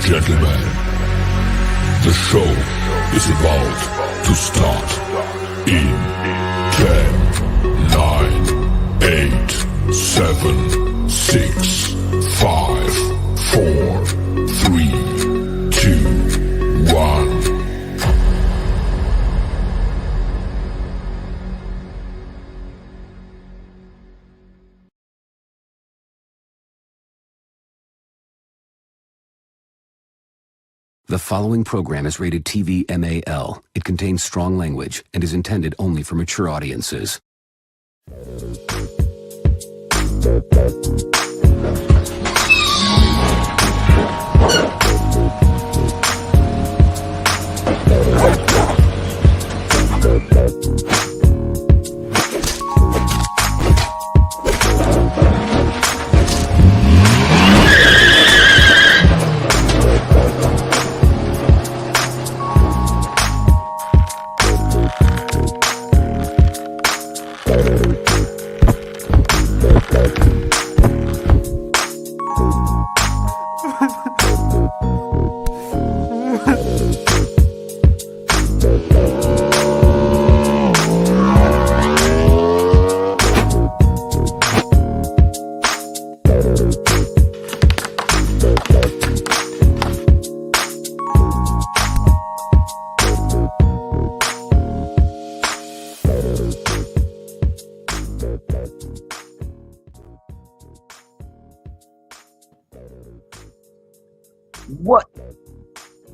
gentlemen, the show is about to start in 10, 9, 8, 7, 6, 5, 4, 3, 2, 1. The following program is rated TV MAL. It contains strong language and is intended only for mature audiences.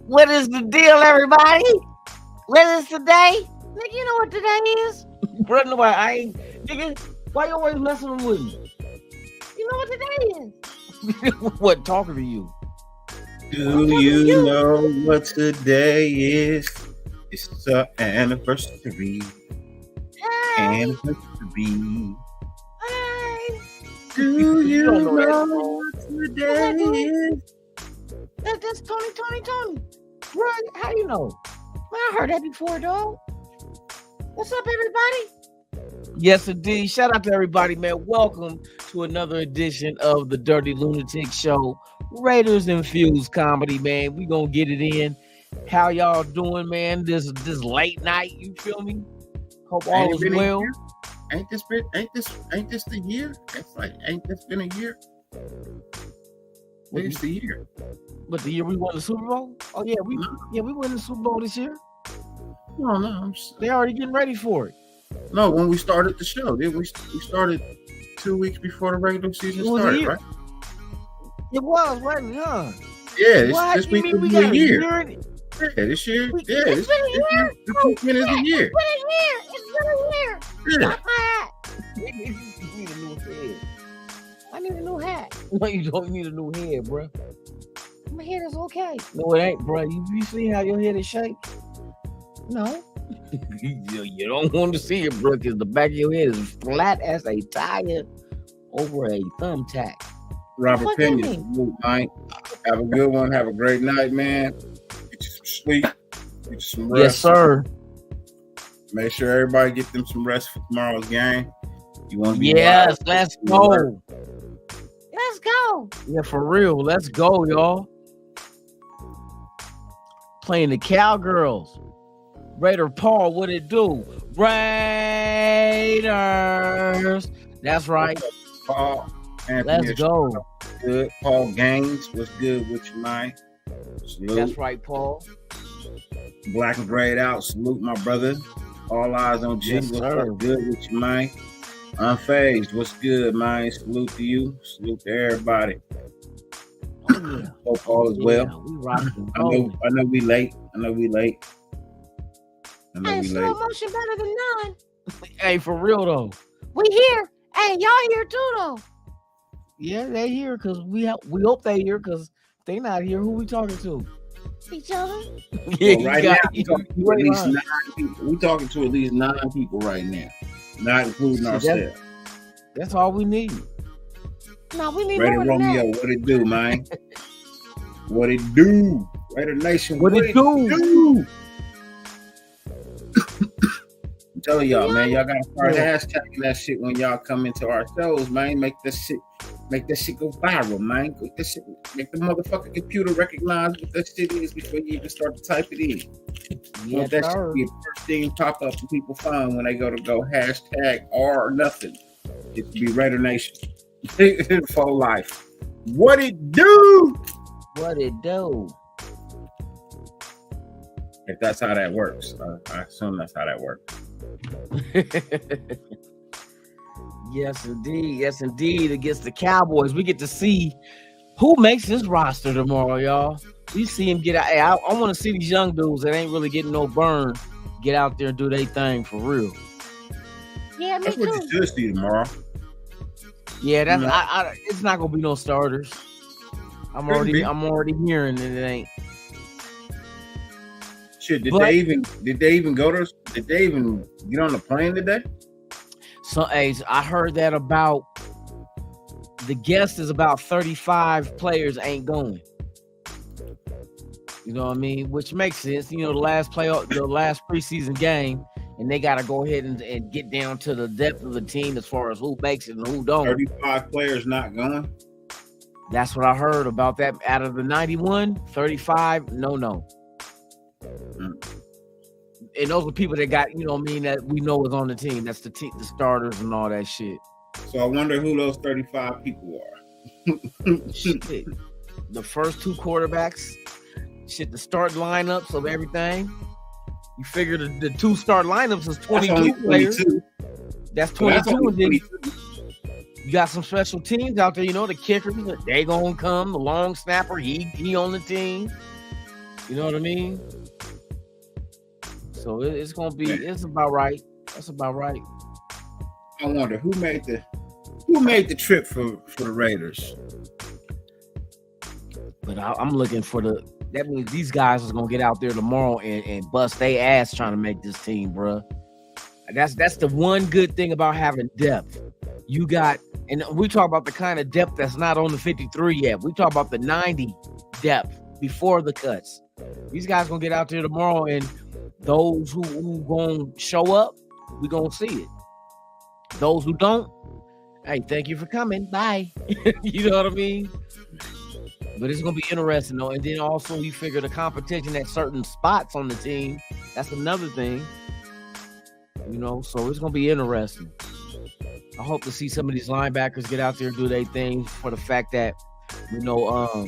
What is the deal, everybody? What is today? Nigga, you know what today is? Bro, no, I ain't. Nigga, why you always messing with me? You know what today is? What, talking to you? Do you know what today is? It's our anniversary. Hey. Anniversary. Hey. Do you know what today is? That's Tony. Bro, how you know? Man, I heard that before, dog. What's up, everybody? Yes, indeed. Shout out to everybody, man. Welcome to another edition of the Dyrti-Lunatik show. Raiders Infused comedy, man. We gonna get it in. How y'all doing, man? This late night, you feel me? Hope all is well. Ain't this the year? It's like, ain't this been a year? It's the year. But the year we won the Super Bowl? Oh yeah, we won the Super Bowl this year. No. They already getting ready for it. No, when we started the show, we started 2 weeks before the regular season started, right? It was, wasn't it, huh? Yeah, this week will be a year. Yeah, this year. It's been a year. This weekend is a year. It's been a year. Yeah. Stop my hat. You need a new head. I need a new hat. No, you don't need a new head, bro. My head is okay. No, it ain't, bro. You see how your head is shaped? No. You don't want to see it, bro, because the back of your head is flat as a tire over a thumbtack. Robert Penny, Mike. Have a good one. Have a great night, man. Get you some sleep. Get you some rest. Yes, sir. Make sure everybody get them some rest for tomorrow's game. You want to be Yes, let's go. Let's go. Yeah, for real. Let's go, y'all. Playing the Cowgirls. Raider Paul, what it do? Raiders. That's right. Paul. Let's go. Good. Paul Gaines, what's good with you, man? Salute. That's right, Paul. Black and grayed out. Salute, my brother. All eyes on G. Yes, what's sir. up? Good with you, man? Unfazed. What's good, man? Salute to you. Salute to everybody. Oh, yeah. Hope all is well. We rocking. I know we late. Hey, slow motion better than none. Hey, for real though. We here. Hey, y'all here too though. Yeah, they here because we hope they here because they not here. Who we talking to? Each other. Yeah, well, right now we talking to at least 9 people right now, not including ourselves. That's all we need. No, we need Raider more than Romeo, that. what it do, man? What it do? Raider Nation, what it do? I'm Tell y'all, man, y'all gotta start hashtagging that shit when y'all come into our shows, man. Make that shit go viral, man. Make the motherfucking computer recognize what that shit is before you even start to type it in. Yeah, that should be the first thing pop up and people find when they go hashtag or nothing. It should be Raider Nation for life. What it do? What it do? If that's how that works, I assume that's how that works. Yes, indeed. Yes, indeed. Against the Cowboys, we get to see who makes this roster tomorrow, y'all. We see him get out. Hey, I want to see these young dudes that ain't really getting no burn get out there and do their thing for real. Yeah, me that's too. What you should see tomorrow. Yeah, that's it's not gonna be no starters. I'm already hearing that it ain't. Shit, did they even go to? Did they even get on the plane today? So, I heard that about the guest is about 35 players ain't going. You know what I mean? Which makes sense. You know, the last preseason game, and they got to go ahead and get down to the depth of the team as far as who makes it and who don't. 35 players not going? That's what I heard about that. Out of the 91, 35, no. And those are people that got, you know what I mean, that we know is on the team. That's the starters and all that shit. So I wonder who those 35 people are. Shit. The first two quarterbacks, shit, the start lineups of everything. You figure the two start lineups is 22 players. That's 22. You got some special teams out there, you know, the kickers, they gonna come, the long snapper, he on the team. You know what I mean? So it's gonna be, it's about right. That's about right. I wonder who made the trip for the Raiders. But I'm looking for that means these guys is gonna get out there tomorrow and bust their ass trying to make this team, bruh. That's the one good thing about having depth. You got, and we talk about the kind of depth that's not on the 53 yet. We talk about the 90 depth before the cuts. These guys gonna get out there tomorrow, and those who gonna show up, we gonna see it. Those who don't, hey, thank you for coming. Bye. You know what I mean? But it's gonna be interesting though. And then also you figure the competition at certain spots on the team. That's another thing. You know, so it's gonna be interesting. I hope to see some of these linebackers get out there and do their thing for the fact that, you know,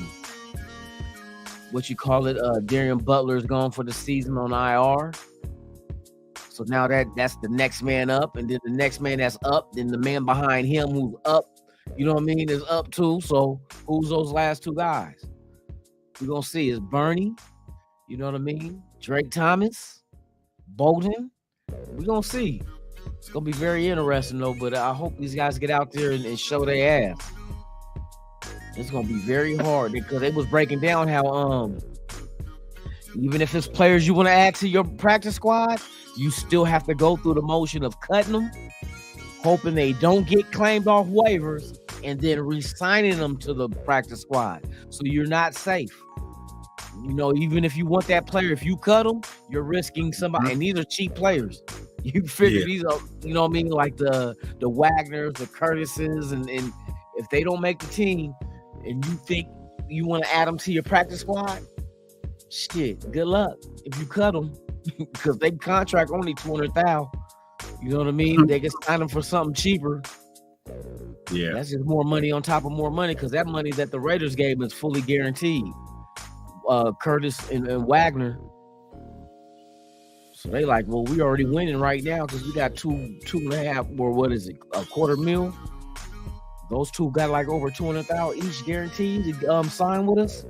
Darian Butler is gone for the season on IR. So now that's the next man up, and then the next man that's up, then the man behind him who's up, you know what I mean, is up too. So who's those last two guys? We're gonna see is Bernie, you know what I mean? Drake Thomas, Bolden. We're gonna see. It's gonna be very interesting though, but I hope these guys get out there and show their ass. It's gonna be very hard because they was breaking down how even if it's players you want to add to your practice squad, you still have to go through the motion of cutting them, hoping they don't get claimed off waivers, and then re-signing them to the practice squad. So you're not safe. You know, even if you want that player, if you cut them, you're risking somebody. And these are cheap players. You figure these are, you know what I mean, like the Wagners, the Curtises, and if they don't make the team, and you think you want to add them to your practice squad, shit, good luck if you cut them, because they contract only $200,000. You know what I mean? They can sign them for something cheaper. Yeah, that's just more money on top of more money, because that money that the Raiders gave them is fully guaranteed. Curtis and Wagner. So they like, well, we already winning right now because we got two and a half, or what is it, $250,000. Those two got like over $200,000 each guaranteed to sign with us.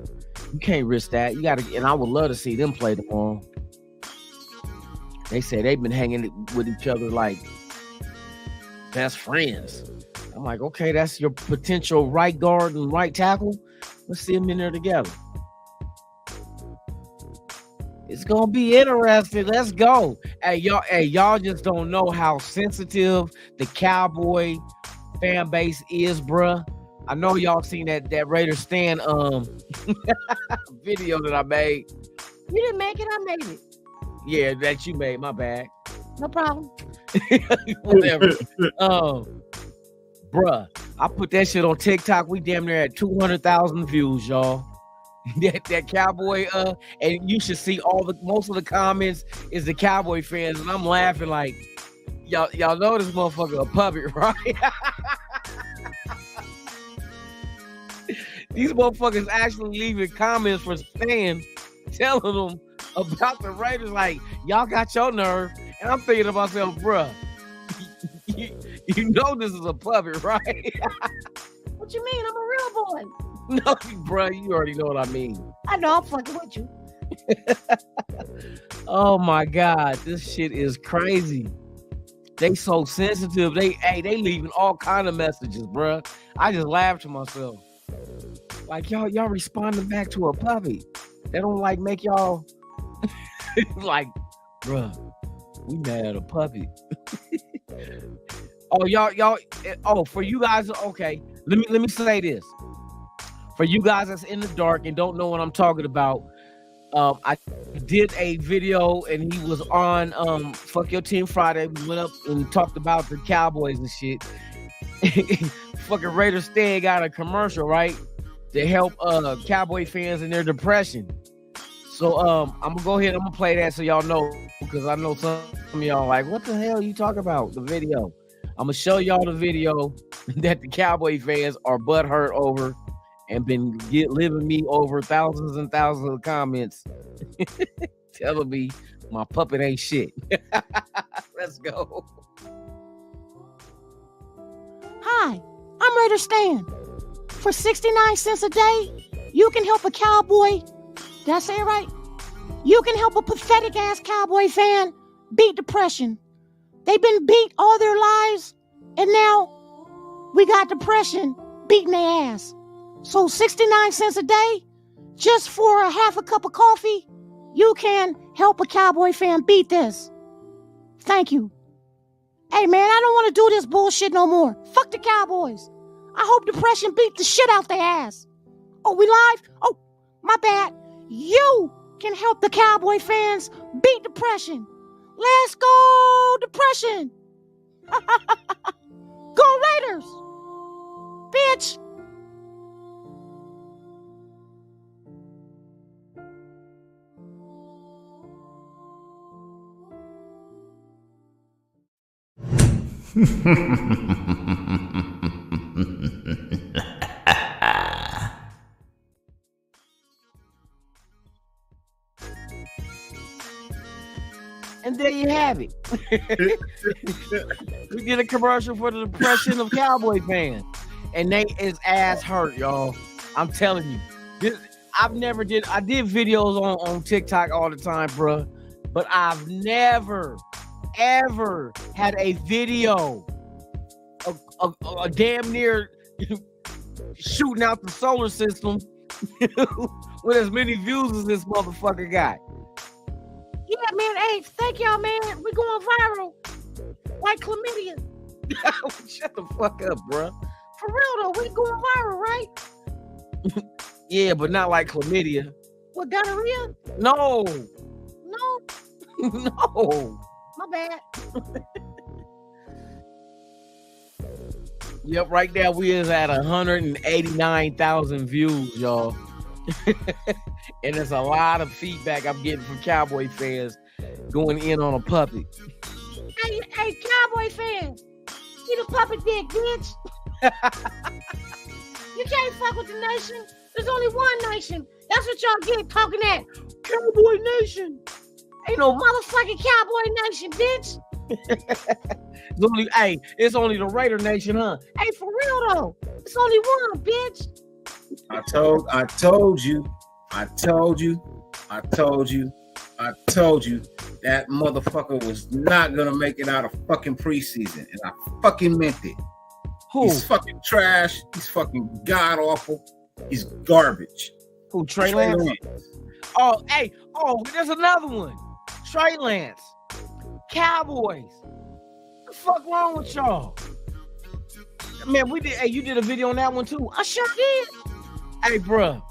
You can't risk that. You got to, and I would love to see them play tomorrow. They say they've been hanging with each other like best friends. I'm like, okay, that's your potential right guard and right tackle. Let's see them in there together. It's gonna be interesting. Let's go. Hey, y'all just don't know how sensitive the Cowboy fan base is, bruh. I know y'all seen that Raiders stand video that I made. You didn't make it, I made it. Yeah, that you made, my bad. No problem. Whatever. Bruh, I put that shit on TikTok. We damn near at 200,000 views, y'all. that Cowboy, and you should see most of the comments is the Cowboy fans, and I'm laughing like, y'all know this motherfucker a puppet, right? These motherfuckers actually leaving comments for Stan, telling them about the Raiders, like, y'all got your nerve. And I'm thinking to myself, bruh, you know this is a puppet, right? What you mean? I'm a real boy. No, bruh, you already know what I mean. I know, I'm fucking with you. Oh my God, this shit is crazy. They so sensitive. They leaving all kind of messages, bruh. I just laughed to myself. Like, y'all responding back to a puppy. They don't like make y'all like, bruh, we mad at a puppy. Oh, y'all. Oh, for you guys, okay. Let me say this. For you guys that's in the dark and don't know what I'm talking about, I did a video and he was on Fuck Your Team Friday. We went up and talked about the Cowboys and shit. Fucking Raiders Stan got a commercial, right, to help Cowboy fans in their depression. So I'm gonna go ahead. I'm gonna play that so y'all know, because I know some of y'all like, what the hell you talking about? The video. I'm gonna show y'all the video that the Cowboy fans are butthurt over and been living me over thousands and thousands of comments telling me my puppet ain't shit. Let's go. Hi, I'm Raider Stan. For 69 cents a day, you can help a cowboy. Did I say it right? You can help a pathetic ass Cowboy fan beat depression. They've been beat all their lives, and now we got depression beating their ass. So 69 cents a day, just for a half a cup of coffee, you can help a Cowboy fan beat this. Thank you. Hey man, I don't want to do this bullshit no more. Fuck the Cowboys. I hope depression beat the shit out their ass. Oh, we live? Oh, my bad. You can help the Cowboy fans beat depression. Let's go, depression. Go Raiders, bitch. And there you have it. We did a commercial for the depression of Cowboy fans, and they is ass hurt, y'all. I'm telling you. I did videos on TikTok all the time, bro, but I've never, ever had a video a damn near shooting out the solar system with as many views as this motherfucker got. Yeah, man. Hey, thank y'all, man. We going viral like chlamydia. Shut the fuck up, bro. For real though, we going viral, right? Yeah, but not like chlamydia. What, gonorrhea? No. No. No. My bad. Yep, right now we is at 189,000 views, y'all. And there's a lot of feedback I'm getting from Cowboy fans going in on a puppet. Hey, Cowboy fans, see the puppet dick, bitch. You can't fuck with the nation. There's only one nation. That's what y'all get talking at. Cowboy Nation. Ain't no motherfucking Cowboy Nation, bitch. It's only the Raider Nation, huh? Hey, for real though, it's only one, bitch. I told you that motherfucker was not gonna make it out of fucking preseason, and I fucking meant it. Who? He's fucking trash. He's fucking god awful. He's garbage. Who? Trey Lance? Oh, there's another one. Trey Lance. Cowboys. What the fuck wrong with y'all? Man, we did. Hey, you did a video on that one too. I sure did. Hey, bruh.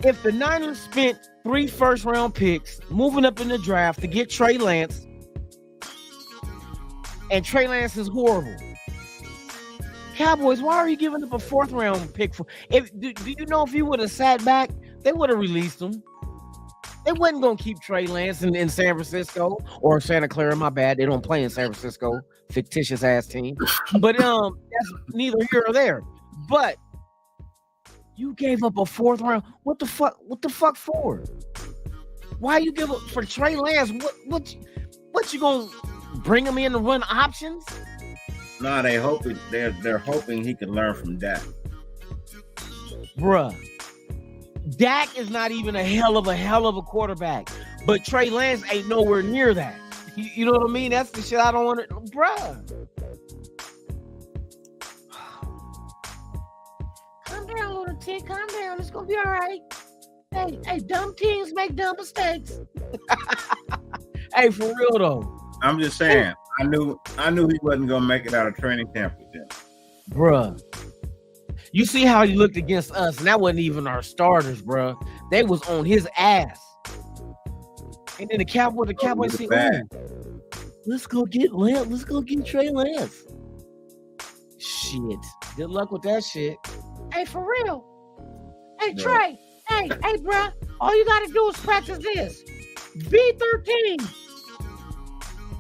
If the Niners spent 3 first-round picks moving up in the draft to get Trey Lance, And Trey Lance is horrible. Cowboys, why are you giving up a 4th round pick for? Do you know if you would have sat back, they would have released him. They wasn't gonna keep Trey Lance in San Francisco or Santa Clara. My bad, they don't play in San Francisco, fictitious ass team. But that's neither here or there. But you gave up a 4th round. What the fuck? What the fuck for? Why you give up for Trey Lance? What you gonna bring him in to run options? Nah, they're hoping he can learn from Dak. Bruh. Dak is not even a hell of a quarterback, but Trey Lance ain't nowhere near that. You know what I mean? That's the shit I don't want to, bruh. Calm down, Lunatic. Calm down. It's gonna be all right. Hey, dumb teams make dumb mistakes. Hey, for real though. I'm just saying. I knew he wasn't gonna make it out of training camp with them, bruh. You see how he looked against us, and that wasn't even our starters, bro. They was on his ass. And then the Cowboys said, "Oh, let's go get Lance. Let's go get Trey Lance." Shit. Good luck with that shit. Hey, for real. Hey, yeah. Trey. Hey, bro. All you gotta do is practice this. B13.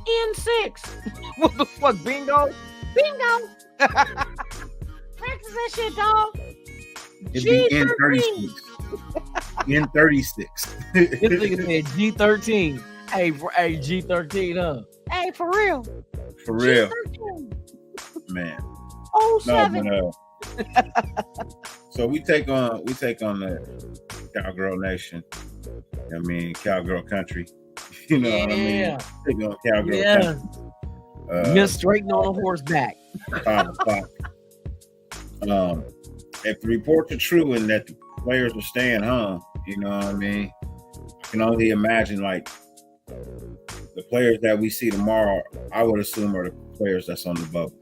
N6. What the fuck, bingo? Bingo. Practice that shit, dog. It'd be N36. N36. This nigga said G13. Hey, G13, huh? Hey, for real. For real. G13. Man. 07. No, so we take on the Cowgirl Nation. I mean, Cowgirl Country. You know what I mean? Take on Cowgirl Country. Just straightening on a horseback. 5 o'clock. If the reports are true and that the players are staying home, you know what I mean? I can only imagine, like, the players that we see tomorrow, I would assume are the players that's on the bubble.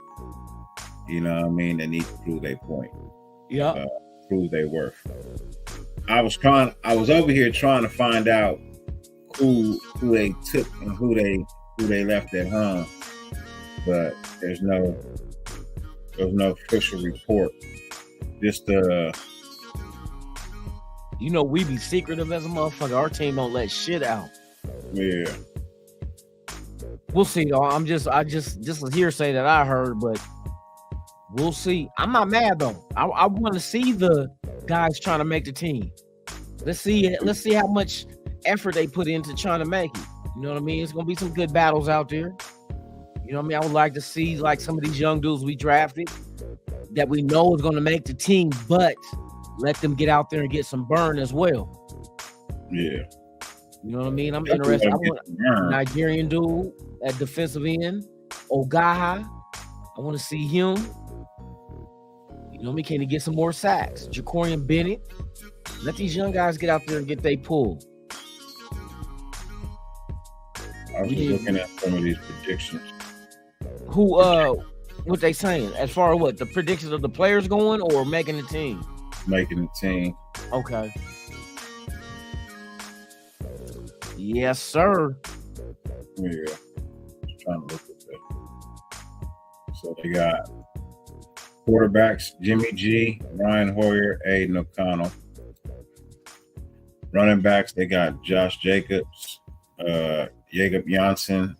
You know what I mean? They need to prove their point. Yeah. Prove their worth. I was over here trying to find out who they took and who they left at home, but there's no official report. Just you know, we be secretive as a motherfucker. Our team don't let shit out. Yeah. We'll see. I just a hearsay that I heard, but we'll see. I'm not mad though. I want to see the guys trying to make the team. Let's see how much effort they put into trying to make it. You know what I mean? It's gonna be some good battles out there. You know what I mean? I would like to see like some of these young dudes we drafted that we know is gonna make the team, but let them get out there and get some burn as well. Yeah. You know what I mean? I'm interested. I want a Nigerian dude at defensive end, Ogaha. I want to see him. You know what I mean? Can he get some more sacks? Jacorian Bennett. Let these young guys get out there and get they pull. I was looking at some of these predictions. What they saying? As far as what? The predictions of the players going or making the team? Making the team. Okay. Yes, sir. Yeah. Just trying to look at that. So they got quarterbacks, Jimmy G, Ryan Hoyer, Aiden O'Connell. Running backs, they got Josh Jacobs, Jacob Janssen,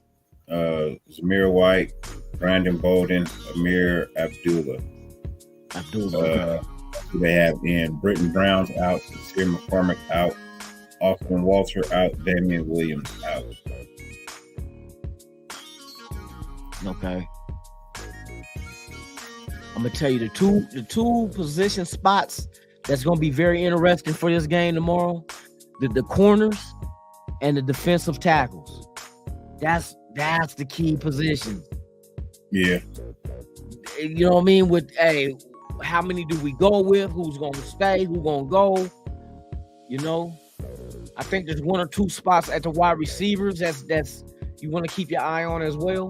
Zamir White, Brandon Bolden, Amir Abdullah. They have in Britton Brown's out, Sincere McCormick out, Austin Walter out, Damian Williams out. Okay. I'm gonna tell you the two position spots that's gonna be very interesting for this game tomorrow. The corners and the defensive tackles. That's the key position. Yeah. You know what I mean? With how many do we go with? Who's gonna stay? Who's gonna go? You know, I think there's one or two spots at the wide receivers that's you want to keep your eye on as well.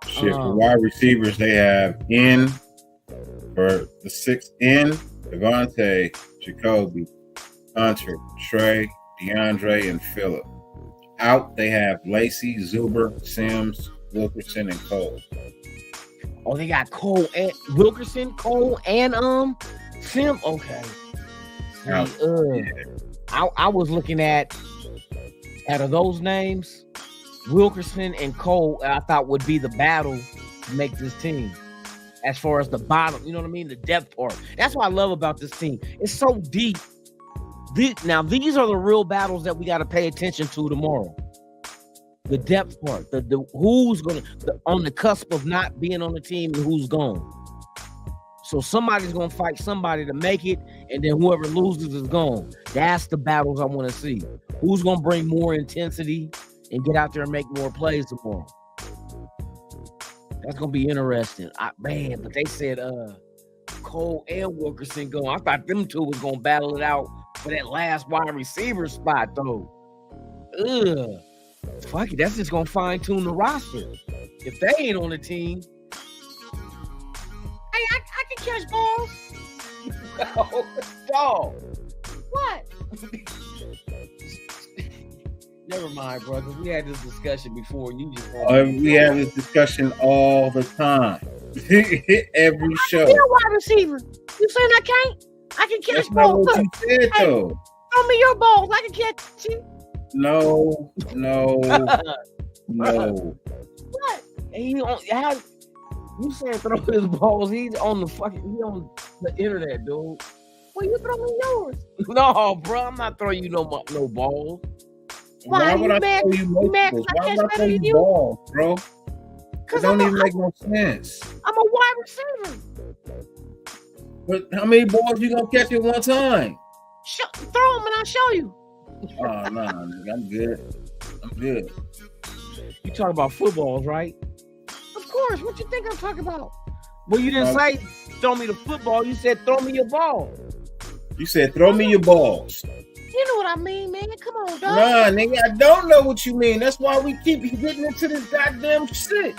Shit, for wide receivers, they have in for the 6 in Devontae, Jacoby, Hunter, Trey, DeAndre, and Phillip. Out, they have Lacey, Zuber, Sims, Wilkerson and Cole. Oh, they got Cole and Wilkerson, Cole and Sim. Okay. See, I was looking at out of those names, Wilkerson and Cole, I thought would be the battle to make this team. As far as the bottom, you know what I mean? The depth part. That's what I love about this team. It's so deep. Now, these are the real battles that we got to pay attention to tomorrow. The depth part, the who's going to, on the cusp of not being on the team and who's gone. So somebody's going to fight somebody to make it, and then whoever loses is gone. That's the battles I want to see. Who's going to bring more intensity and get out there and make more plays tomorrow? That's going to be interesting. Man, but they said Cole and Wilkerson going. I thought them two was going to battle it out for that last wide receiver spot, though. Fuck it. That's just going to fine-tune the roster. If they ain't on the team. Hey, I can catch balls. Dog. What? Never mind, bro. Because we had this discussion before, and you just we have this discussion all the time, every show. I'm a wide receiver. You saying I can't? I can catch That's balls. not what you said, though. Throw me your balls. I can catch you. No. What? And you said throw his balls. He's on the internet, dude. Well, you throw me yours. No, bro. I'm not throwing you no balls. Why would I throw you multiples? Why would I throw you balls, bro? It don't even make no sense. I'm a wide receiver. But how many balls you gonna catch at one time? Throw them and I'll show you. Oh, no, I'm good. You talking about footballs, right? Of course. What you think I'm talking about? Well, you didn't say throw me the football. You said throw me your ball. You said throw me your balls. You know what I mean, man. Come on, dog. Nah, nigga, I don't know what you mean. That's why we keep getting into this goddamn shit.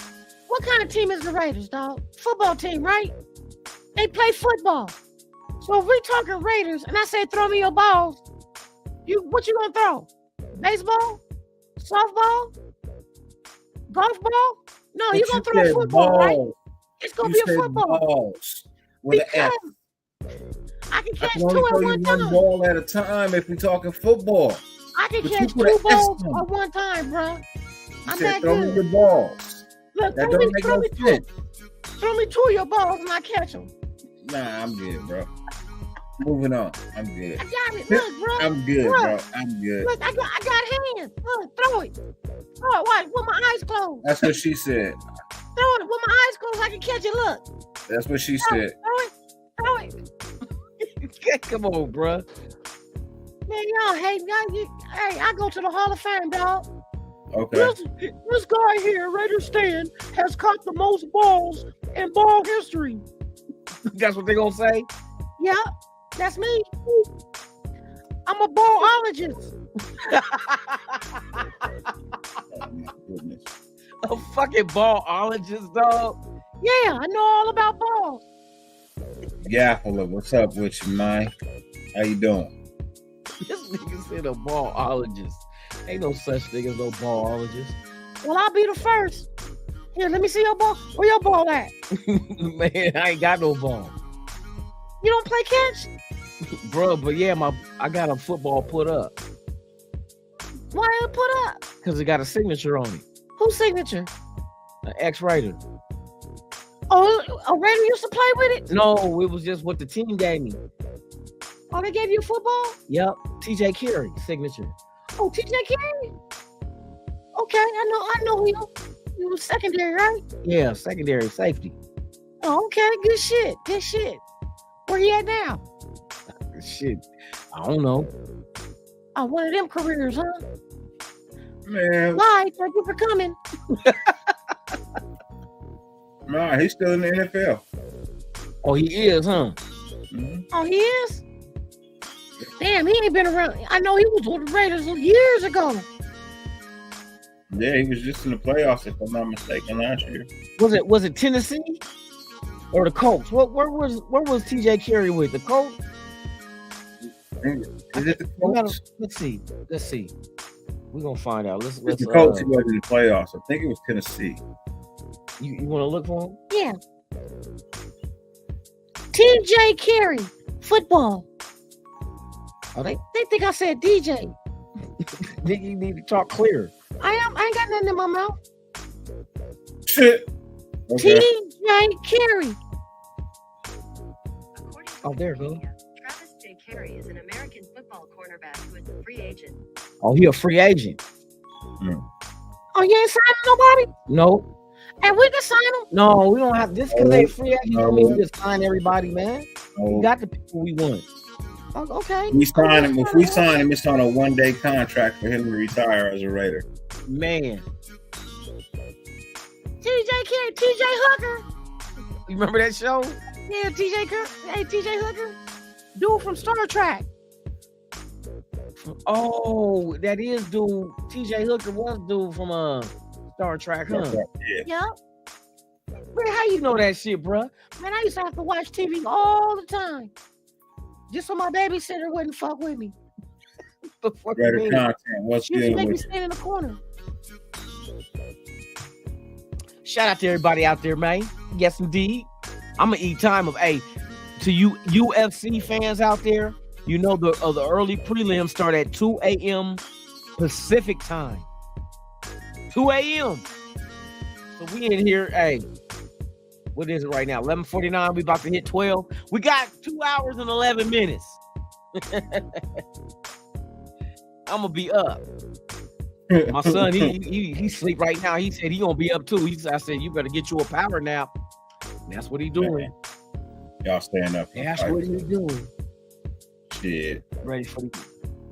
What kind of team is the Raiders, dog? Football team, right? They play football. So if we talking Raiders and I say throw me your balls, what you gonna throw? Baseball? Softball? Golf ball? No, you're gonna throw football, balls. right? It's gonna be a football. Balls with an F. I can catch only two at one time. One ball at a time if we're talking football. I can catch two balls at one time, bro. I'm that throw good. Me the balls. Look, that don't make no sense. Throw me two of your balls and I catch them. Nah, I'm good, bro. Moving on. I'm good. I got it. Look, bro. I'm good, bro. I'm good. Look, I got hands. Look, throw it. Throw it. Watch, with my eyes closed. That's what she said. Throw it. With my eyes closed, I can catch it. Look. That's what she said. Throw it. Come on, bro. Man, y'all hate me. Hey, I go to the Hall of Fame, dog. Okay. This guy here, Raider Stan, has caught the most balls in ball history. That's what they gonna say? Yeah, that's me. I'm a ballologist. Oh, my goodness. A fucking ballologist, dog. Yeah, I know all about balls. Gaffler, what's up with you, man? How you doing? This nigga said a ballologist. Ain't no such thing as no ballologist. Well, I'll be the first. Here, let me see your ball. Where your ball at? Man, I ain't got no ball. You don't play catch? Bro, but yeah, I got a football put up. Why it put up? Because it got a signature on it. Whose signature? An ex-Raider. Oh, a Raider used to play with it? No, it was just what the team gave me. Oh, they gave you football? Yep, TJ Carey signature. Oh, TJ Carey? Okay, I know him. He was secondary, right? Yeah, secondary safety. Oh, okay, good shit. Where he at now? Shit, I don't know. Oh, one of them careers, huh? Man. Bye, thank you for coming. Nah, he's still in the NFL. Oh, he is, huh? Mm-hmm. Oh, he is? Damn, he ain't been around. I know he was with the Raiders years ago. Yeah, he was just in the playoffs, if I'm not mistaken, last year. Was it Tennessee or the Colts? Where was TJ Carey with the Colts? Is it the Colts? Let's see. We're gonna find out. Let's The coach who went in the playoffs. I think it was Tennessee. You want to look for him? Yeah. TJ Carey, football. Oh, they think I said DJ. think you need to talk clear. I ain't got nothing in my mouth. Shit. Okay. TJ Carey. Oh, there it goes. Travis J. Carey is an American football cornerback who is a free agent. Oh, he a free agent. Oh, you ain't signing nobody? No, And we can sign him. no, we don't have this because they free agent. No. Don't mean we just sign everybody, man. We Oh, got the people we want. Oh, okay. we sign him. If we sign him, it's on a 1-day contract for him to retire as a Raider. Man, TJ Carey, TJ Hooker. you remember that show? Yeah, TJ Hooker. Dude from Star Trek. Oh, that is dude. TJ Hooker was dude from Star Trek, huh? Yeah. Yep. Man, how you know that shit, bruh? Man, I used to have to watch TV all the time. Just so my babysitter wouldn't fuck with me. Before Raider me. content. What's She used to good make me with stand in the corner. Shout out to everybody out there, man. Yes, indeed. I'm gonna eat time of to you UFC fans out there. You know the early prelims start at 2 a.m. Pacific time. 2 a.m. So we in here. What is it right now? 11:49. We about to hit 12. We got 2 hours and 11 minutes. I'm gonna be up. My son, he sleep right now. He said he gonna be up too. I said you better get you a power nap. And that's what he doing. y'all staying up? That's what he doing. Shit. Ready for the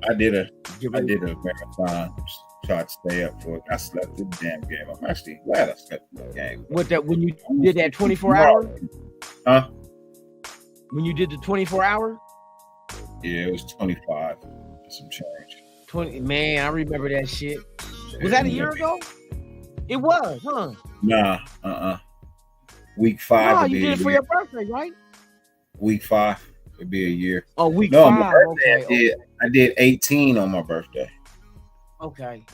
I did a get ready. marathon. Tried to stay up for it. I slept through the damn game. I'm actually glad I slept through the game. What that when you did that 24 hour? Huh? When you did the 24 hour? Yeah, it was 25. Some change. 20. Man, I remember that shit. Was that a year ago? It was, huh? Nah, Week 5. No, would you be did a it for year. your birthday, right? Week 5 would be a year. Oh, week No, 5. my birthday. Okay. I did 18 on my birthday. Okay.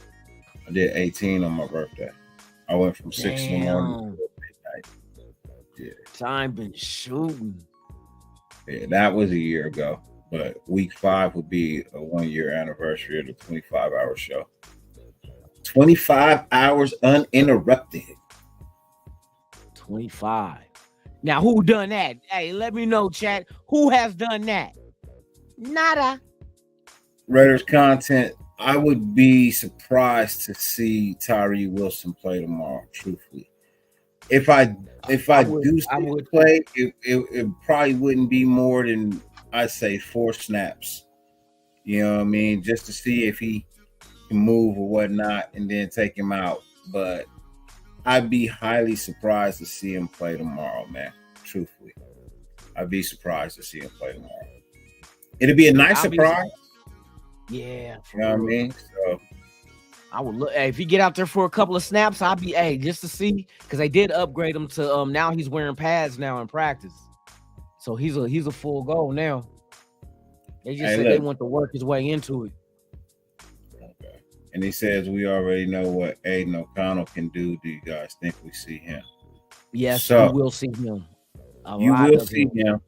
I did 18 on my birthday. I went from 6 in the morning Damn. to midnight. Yeah. Time been shooting. Yeah, that was a year ago. But week 5 would be a 1-year anniversary of the 25-hour show. 25 hours uninterrupted. 25. Now, who done that? Hey, let me know, chat. Who has done that? Nada. Raiders content. I would be surprised to see Tyree Wilson play tomorrow, truthfully. If I do see him play, it probably wouldn't be more than, I'd say, 4 snaps. You know what I mean? Just to see if he can move or whatnot and then take him out. But I'd be highly surprised to see him play tomorrow, man. Truthfully. I'd be surprised to see him play tomorrow. It'd be a nice surprise. Yeah. You know what I mean? So I would look. Hey, if he get out there for a couple of snaps, I'll be just to see, because they did upgrade him to now he's wearing pads now in practice, so he's a full go now. They just said they want to work his way into it. Okay. And he says we already know what Aiden O'Connell can do. Do you guys think we see him? Yes, So, you will see him. You will see him.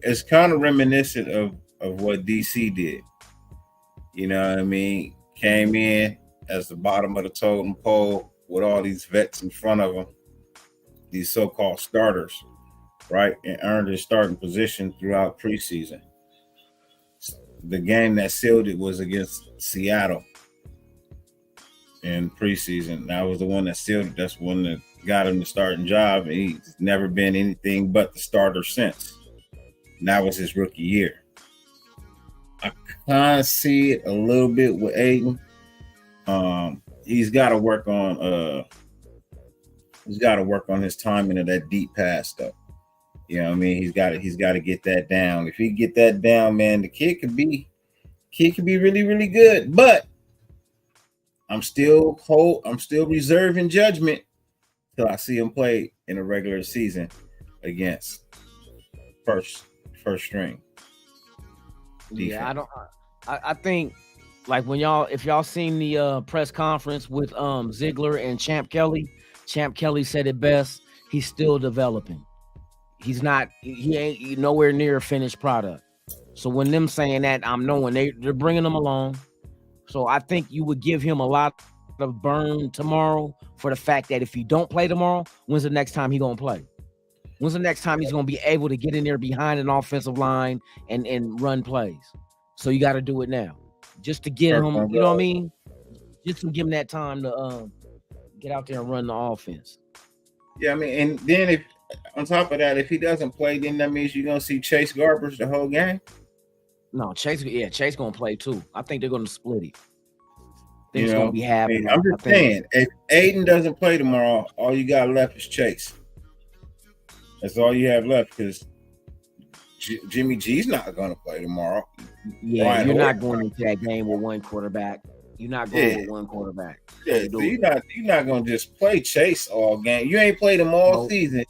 It's kind of reminiscent of what DC did. You know what I mean? Came in as the bottom of the totem pole with all these vets in front of him, these so-called starters, right? And earned his starting position throughout preseason. The game that sealed it was against Seattle in preseason. That was the one that sealed it. That's one that got him the starting job. And he's never been anything but the starter since. And that was his rookie year. I kind of see it a little bit with Aiden. He's got to work on his timing of that deep pass stuff. You know what I mean? He's got to get that down. If he get that down, man, the kid could be really, really good. But I'm still reserving judgment till I see him play in a regular season against first string defense. Yeah, I think like when if y'all seen the press conference with Ziggler and Champ Kelly said it best. He's still developing. He ain't nowhere near a finished product. So when them saying that, I'm knowing they're bringing him along. So I think you would give him a lot of burn tomorrow for the fact that if he don't play tomorrow, when's the next time he gonna play? When's the next time he's gonna be able to get in there behind an offensive line and run plays? So you got to do it now, just to get him. You know what I mean? Just to give him that time to get out there and run the offense. Yeah, I mean, and then if on top of that, if he doesn't play, then that means you're gonna see Chase Garbers the whole game. No, Chase gonna play too. I think they're gonna split it. It's gonna be happening. I'm just saying, if Aiden doesn't play tomorrow, all you got left is Chase. That's all you have left because Jimmy G's not gonna play tomorrow. Yeah, Brian you're not going into that game with one quarterback. You're not going with one quarterback. Yeah, you're not gonna just play Chase all game. You ain't played him all season.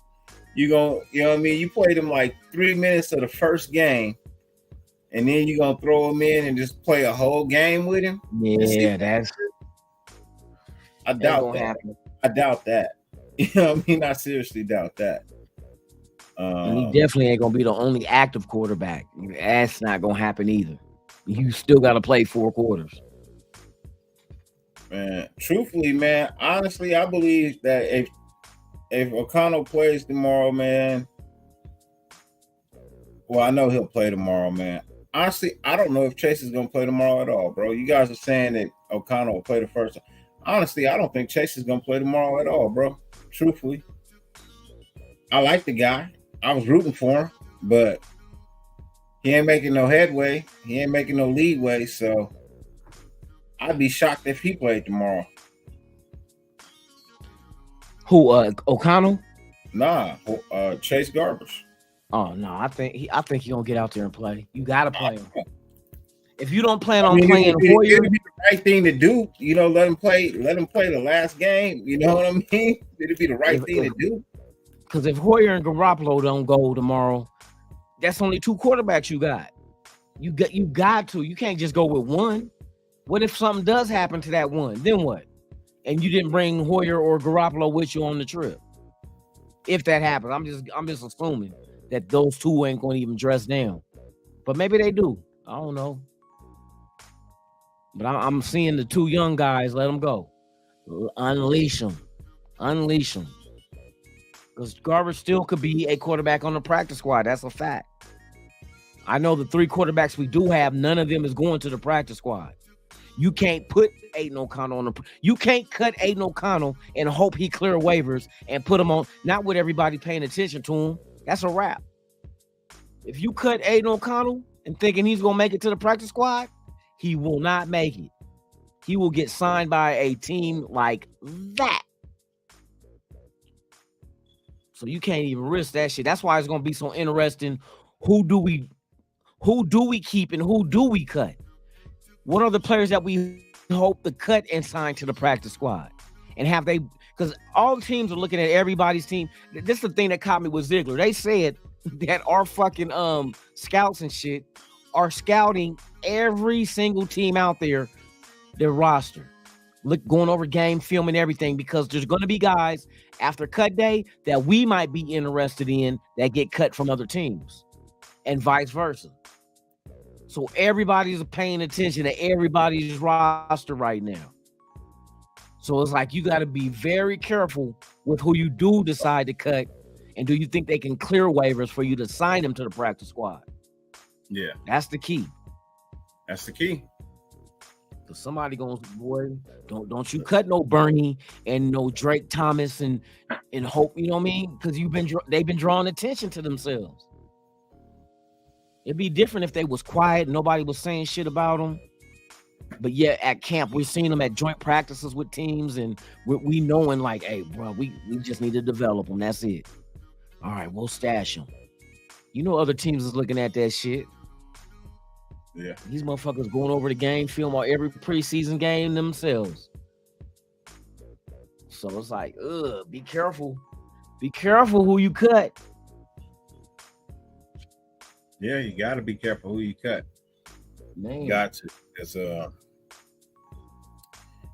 You know what I mean? You played him like 3 minutes of the first game, and then you're gonna throw him in and just play a whole game with him. Yeah, I doubt that. Happen. I doubt that. You know what I mean? I seriously doubt that. And he definitely ain't gonna be the only active quarterback. That's not gonna happen either. You still got to play 4 quarters. Man, truthfully, man, honestly, I believe that if O'Connell plays tomorrow, man, well, I know he'll play tomorrow, man. Honestly, I don't know if Chase is gonna play tomorrow at all, bro. You guys are saying that O'Connell will play the first. Honestly, I don't think Chase is gonna play tomorrow at all, bro. Truthfully, I like the guy. I was rooting for him, but he ain't making no headway. He ain't making no leadway. So I'd be shocked if he played tomorrow. Who? O'Connell? Nah, Chase Garbers. Oh no, I think he gonna get out there and play. You gotta play him. If you don't plan on playing Hoyer, it'd be the right thing to do. You know, let him play the last game. You know what I mean? It'd be the right thing to do. Because if Hoyer and Garoppolo don't go tomorrow, that's only 2 quarterbacks you got. You got to. You can't just go with one. What if something does happen to that one? Then what? And you didn't bring Hoyer or Garoppolo with you on the trip. If that happens, I'm just assuming that those 2 ain't going to even dress down. But maybe they do. I don't know. But I'm seeing the 2 young guys. Let them go. Unleash them. Because Garbage still could be a quarterback on the practice squad. That's a fact. I know the 3 quarterbacks we do have, none of them is going to the practice squad. You can't put Aiden O'Connell you can't cut Aiden O'Connell and hope he clear waivers and put him on, not with everybody paying attention to him. That's a wrap. If you cut Aiden O'Connell and thinking he's going to make it to the practice squad, he will not make it. He will get signed by a team like that. So you can't even risk that shit. That's why it's going to be so interesting. Who do we keep and who do we cut? What are the players that we hope to cut and sign to the practice squad? And have they, because all teams are looking at everybody's team. This is the thing that caught me with Ziggler. They said that our fucking scouts and shit are scouting every single team out there, their roster. Going over game film and everything, because there's going to be guys after cut day that we might be interested in that get cut from other teams and vice versa. So everybody's paying attention to everybody's roster right now. So it's like you got to be very careful with who you do decide to cut, and do you think they can clear waivers for you to sign them to the practice squad? Yeah. That's the key. That's the key. Because somebody goes, boy, don't you cut no Bernie and no Drake Thomas and hope, you know what I mean? Because they've been drawing attention to themselves. It'd be different if they was quiet, nobody was saying shit about them. But yeah, at camp, we're seeing them at joint practices with teams, and we knowing like, hey, bro, we just need to develop them. That's it. All right, we'll stash them. You know, other teams is looking at that shit. Yeah, these motherfuckers going over the game film on every preseason game themselves. So it's like, be careful. Be careful who you cut. Yeah, you got to be careful who you cut. Man. You got to. Because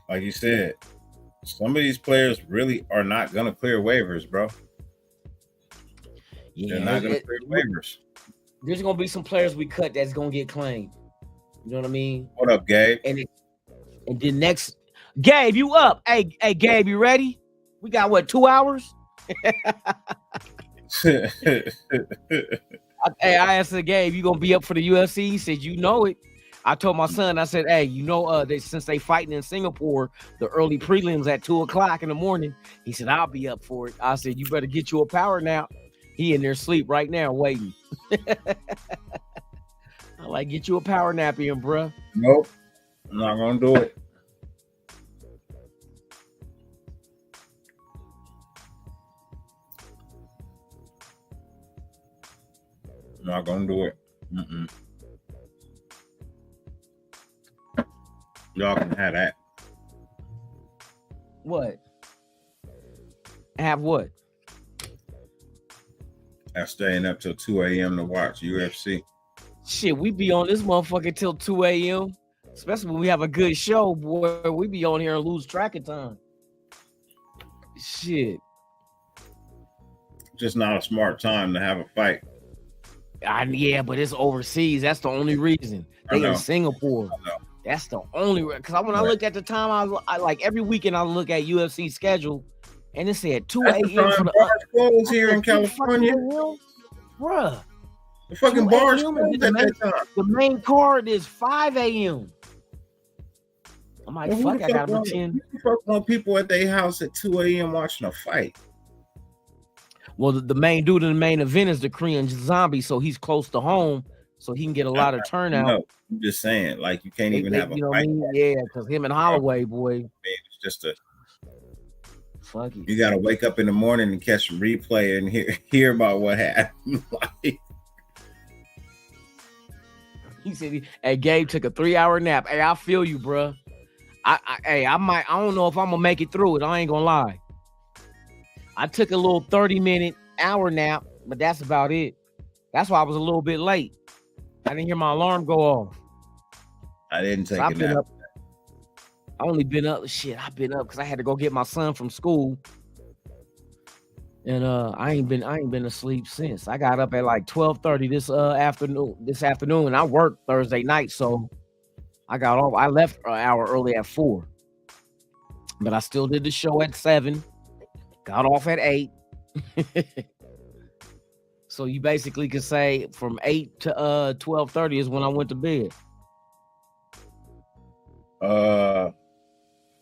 like you said, some of these players really are not gonna clear waivers, bro. Yeah, They're not gonna clear waivers. There's gonna be some players we cut that's gonna get claimed. You know what I mean? What up, Gabe? And then next, Gabe, you up? Hey, Gabe, you ready? We got what, 2 hours? I asked Gabe, you gonna be up for the UFC? He said, you know it. I told my son, I said, hey, you know, since they fighting in Singapore, the early prelims at 2:00 in the morning. He said, I'll be up for it. I said, you better get you a power nap. He in there sleep right now, waiting. I like, get you a power nap in, bruh. Nope, I'm not gonna do it. I'm not gonna do it. Y'all can have that. What? Have what? I'm staying up till 2 a.m. to watch UFC. Shit, we be on this motherfucker till 2 a.m. Especially when we have a good show, boy. We be on here and lose track of time. Shit. Just not a smart time to have a fight. Yeah, but it's overseas. That's the only reason. They in Singapore. That's the only reason. Because when I look at the time, I like every weekend I look at UFC schedule, and it said 2 a.m. for the bars closed here in California. Bruh. The fucking bars closed at that time. The main card is 5 a.m. I'm like, fuck, I gotta pretend. Who the fuck want people at their house at 2 a.m. watching a fight? Well, the main dude in the main event is the Korean Zombie, so he's close to home, so he can get a lot of turnout. No, I'm just saying, like, you can't even have a fight. Yeah, because him and Holloway, boy. It's just a fuck it. You gotta wake up in the morning and catch a replay and hear about what happened. Like, he said, "Hey, Gabe took a 3-hour nap. Hey, I feel you, bro. I don't know if I'm gonna make it through it. I ain't gonna lie. I took a little 30-minute hour nap, but that's about it. That's why I was a little bit late. I didn't hear my alarm go off. I didn't take a nap. I only been up. Shit, I've been up because I had to go get my son from school, and I ain't been asleep since. I got up at like 12:30 this afternoon, and I worked Thursday night, so I got off. I left an hour early at 4, but I still did the show at 7. Got off at 8. So you basically could say from 8 to 12:30 is when I went to bed. How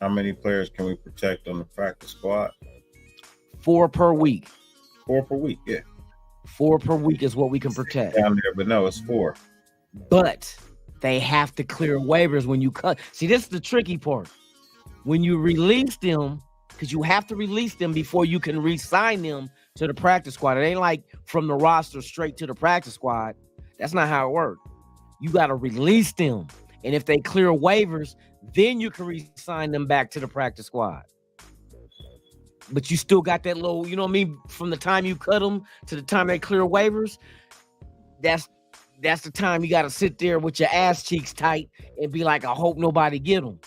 many players can we protect on the practice squad? 4 per week. 4 per week, yeah. 4 per week is what we can protect. Down there, but no, it's 4. But they have to clear waivers when you cut. See, this is the tricky part. When you release them, because you have to release them before you can re-sign them to the practice squad. It ain't like from the roster straight to the practice squad. That's not how it works. You got to release them. And if they clear waivers, then you can re-sign them back to the practice squad. But you still got that little, you know what I mean? From the time you cut them to the time they clear waivers, that's the time you got to sit there with your ass cheeks tight and be like, I hope nobody get them.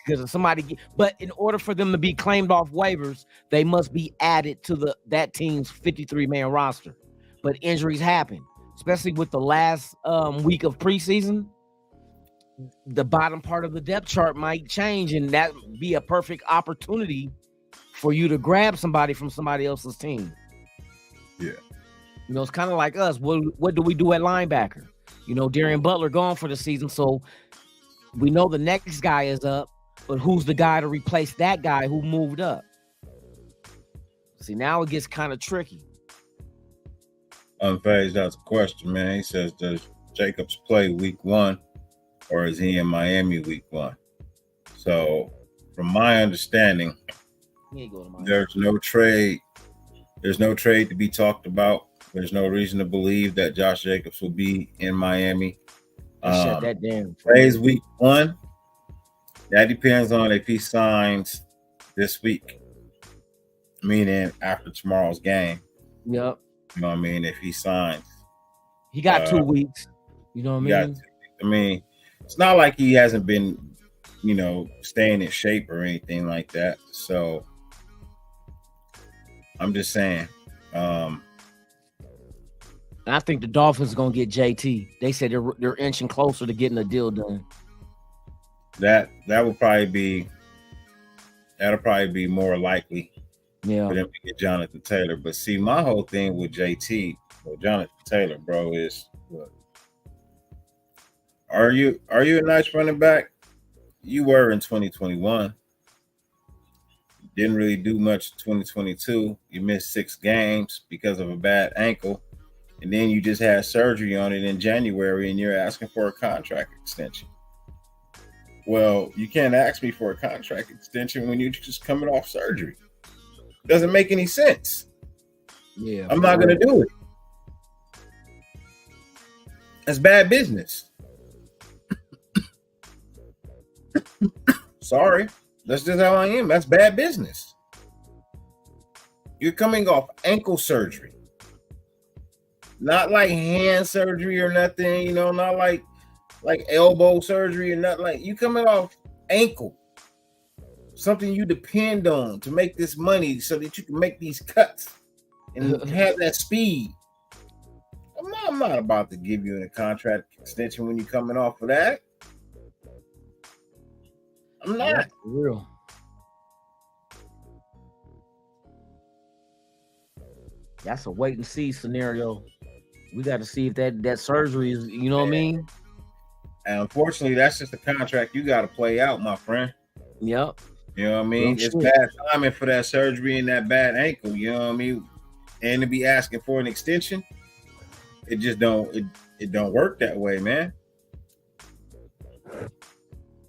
Because if somebody, but in order for them to be claimed off waivers, they must be added to that team's 53-man roster. But injuries happen, especially with the last week of preseason. The bottom part of the depth chart might change, and that be a perfect opportunity for you to grab somebody from somebody else's team. Yeah, you know, it's kind of like us. What do we do at linebacker? You know, Darian Butler gone for the season, so we know the next guy is up. But who's the guy to replace that guy who moved up? See, now it gets kind of tricky. Unfazed, that's a question, man. He says, does Jacobs play week 1 or is he in Miami week 1? So, from my understanding, there's no trade. There's no trade to be talked about. There's no reason to believe that Josh Jacobs will be in Miami. Shut that down. Plays week 1. That depends on if he signs this week, meaning after tomorrow's game. Yep. You know what I mean? If he signs. He got 2 weeks. You know what I mean? I mean, it's not like he hasn't been staying in shape or anything like that. So I'm just saying. I think the Dolphins are gonna get JT. They said they're inching closer to getting a deal done. That'll probably be more likely. Yeah. For them to get Jonathan Taylor. But see, my whole thing with JT or Jonathan Taylor, bro, is look, are you a nice running back? You were in 2021. Didn't really do much in 2022. You missed 6 games because of a bad ankle. And then you just had surgery on it in January and you're asking for a contract extension. Well, you can't ask me for a contract extension when you're just coming off surgery. It doesn't make any sense. Yeah. I'm not going to do it. That's bad business. Sorry. That's just how I am. That's bad business. You're coming off ankle surgery. Not like hand surgery or nothing, not like elbow surgery or nothing. Like you coming off ankle. Something you depend on to make this money so that you can make these cuts and have that speed. I'm not about to give you a contract extension when you're coming off of that. I'm not. That's real. That's a wait and see scenario. We got to see if that surgery is, what I mean? And unfortunately, that's just the contract you got to play out, my friend. Yep. You know what I mean? It's bad timing for that surgery and that bad ankle, you know what I mean? And to be asking for an extension, it just don't work that way, man.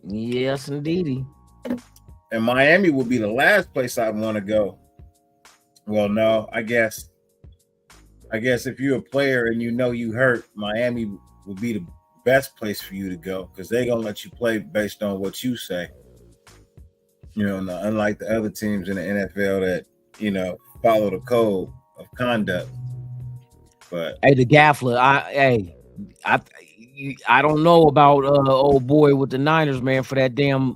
Yes, indeedy. And Miami would be the last place I'd want to go. Well, no, I guess if you're a player and you hurt, Miami would be the best place for you to go because they're gonna let you play based on what you say. Unlike the other teams in the NFL that follow the code of conduct. But hey, the Gaffler, I don't know about old boy with the Niners, man, for that damn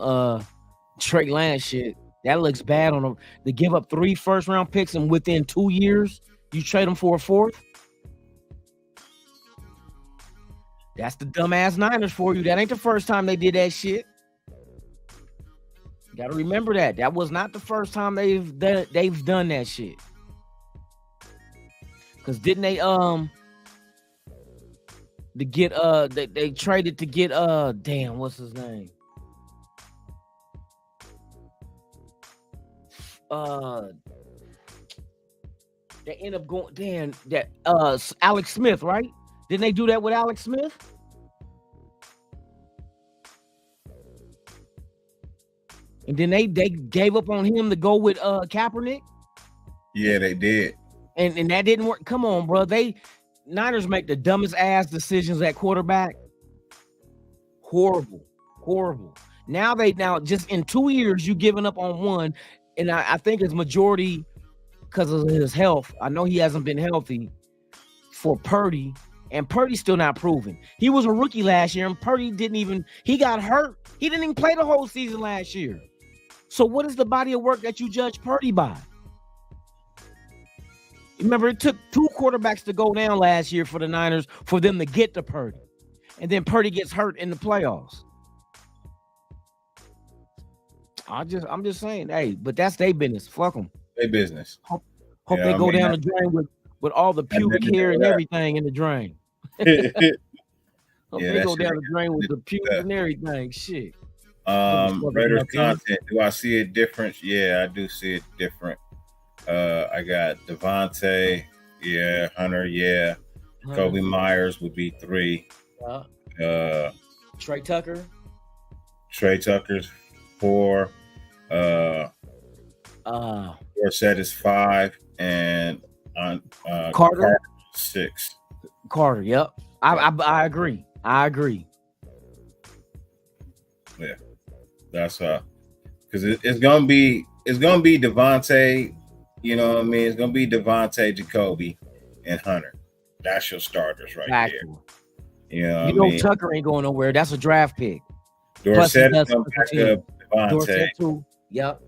Trey Lance shit. That looks bad on them. They give up 3 first-round picks and within 2 years you trade them for a 4th. That's the dumbass Niners for you. That ain't the first time they did that shit. You gotta remember that. That was not the first time they've done that shit. Cause didn't they they traded to get damn, what's his name? They end up going Alex Smith, right? Didn't they do that with Alex Smith? And then they gave up on him to go with Kaepernick. Yeah, they did. And that didn't work. Come on, bro. Niners make the dumbest ass decisions at quarterback. Horrible. Now just in 2 years, you giving up on one, and I think it's majority because of his health. I know he hasn't been healthy for Purdy, and Purdy's still not proven. He was a rookie last year, and Purdy he got hurt. He didn't even play the whole season last year. So what is the body of work that you judge Purdy by? Remember, it took 2 quarterbacks to go down last year for the Niners for them to get to Purdy. And then Purdy gets hurt in the playoffs. I'm just saying, hey, but that's their business. Fuck them. Their business. Hope they go down the drain with all the pubic hair and everything in the drain. Hope they go down the drain with the pubes and everything. Shit. Raiders content. Do I see it different? Yeah, I do see it different. I got Devontae, yeah, Hunter, yeah. Kobe Myers would be 3. Trey Tucker's 4. Forsett is 5, and Carter 6. Carter, yep. I agree. Yeah, that's because it's gonna be Devontae. You know what I mean? It's gonna be Devontae, Jacoby, and Hunter. That's your starters right there. You know Tucker ain't going nowhere. That's a draft pick. Dorsett is does going to back special up Devontae. Dorsett too. Yep.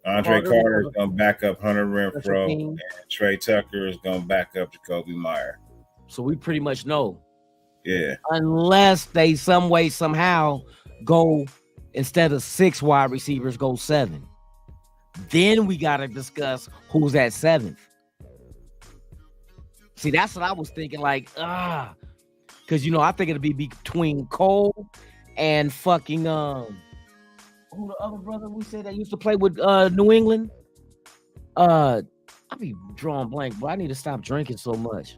Andre Carter is going to back up Hunter Special Renfro, teams. and Trey Tucker is going to back up Jacoby Meyer. So we pretty much know. Yeah. Unless they some way, somehow go instead of 6 wide receivers, go 7. Then we got to discuss who's at 7th. See, that's what I was thinking, like, because, you know, I think it'll be between Cole and fucking, who the other brother we said that used to play with New England? I be drawing blank, but I need to stop drinking so much.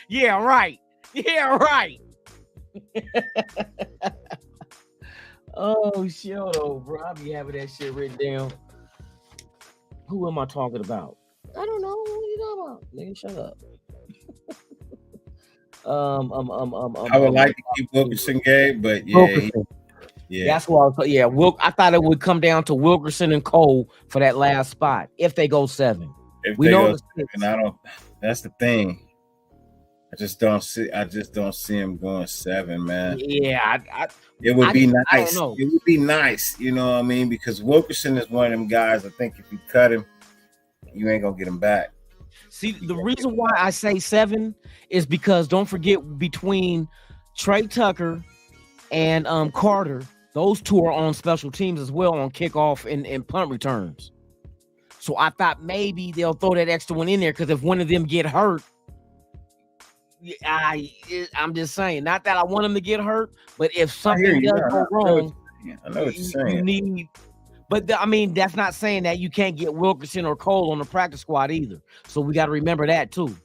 Yeah, right. Yeah, right. Oh, shit, bro. I be having that shit written down. Who am I talking about? I don't know. What are you talking about? Nigga, shut up. I would like to keep Wilkerson, Gabe, but yeah. That's what I was. Yeah, I thought it would come down to Wilkerson and Cole for that last spot if they go 7. If we they know go 7, I don't. That's the thing. I just don't see him going 7, man. Yeah, it would be nice. I don't know. It would be nice, you know what I mean? Because Wilkerson is one of them guys. I think if you cut him, you ain't gonna get him back. See, the reason why I say 7 is because don't forget between Trey Tucker and Carter, those two are on special teams as well on kickoff and punt returns. So I thought maybe they'll throw that extra one in there because if one of them get hurt, I'm just saying, not that I want them to get hurt, but if something does go wrong, I know what you're saying. I mean, that's not saying that you can't get Wilkerson or Cole on the practice squad either. So we got to remember that too.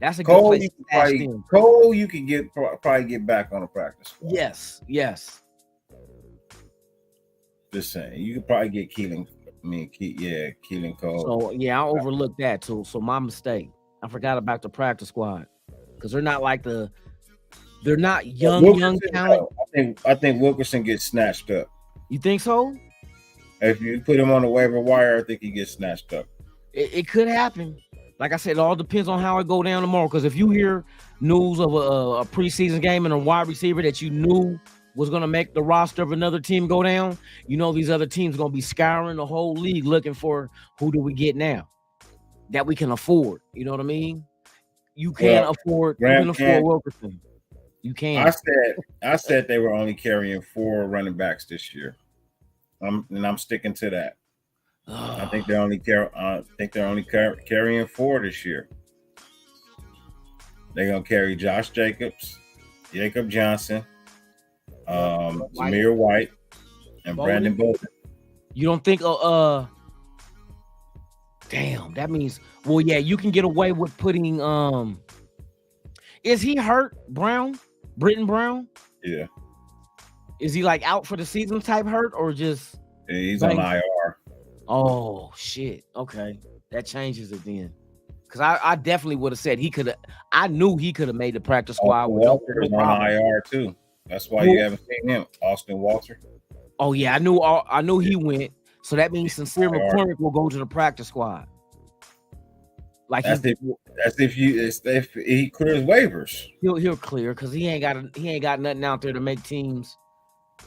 That's a good place to ask him. Cole, you can probably get back on the practice squad. Yes. Just saying, you could probably get Keelan Cole. So yeah, I overlooked that too. So my mistake. I forgot about the practice squad because they're not like they're not young talent. I think Wilkerson gets snatched up. You think so? If you put him on the waiver wire, I think he gets snatched up. It could happen. Like I said, it all depends on how it go down tomorrow. Because if you hear news of a preseason game and a wide receiver that you knew was going to make the roster of another team go down, you know these other teams are going to be scouring the whole league looking for who do we get now that we can afford. You know what I mean? You can't afford Wilkerson. You can't. I said they were only carrying 4 running backs this year. I'm sticking to that. I think they're only carrying 4 this year. They're gonna carry Josh Jacobs, Jacob Johnson, Zamir White, and Brandon Bolden. You don't think? Damn, that means. Well, yeah, you can get away with putting. Is he hurt, Britton Brown? Yeah. Is he like out for the season type hurt or just? Yeah, he's on IR. Oh shit. Okay, that changes it then. Because I definitely would have said he could have. I knew he could have made the practice squad. Walter is on IR too. That's why you haven't seen him, Austin Walter. Oh yeah, I knew he went. So that means Sincere McCormick will go to the practice squad. Like that's if he clears waivers. He'll clear because he ain't got nothing out there to make teams.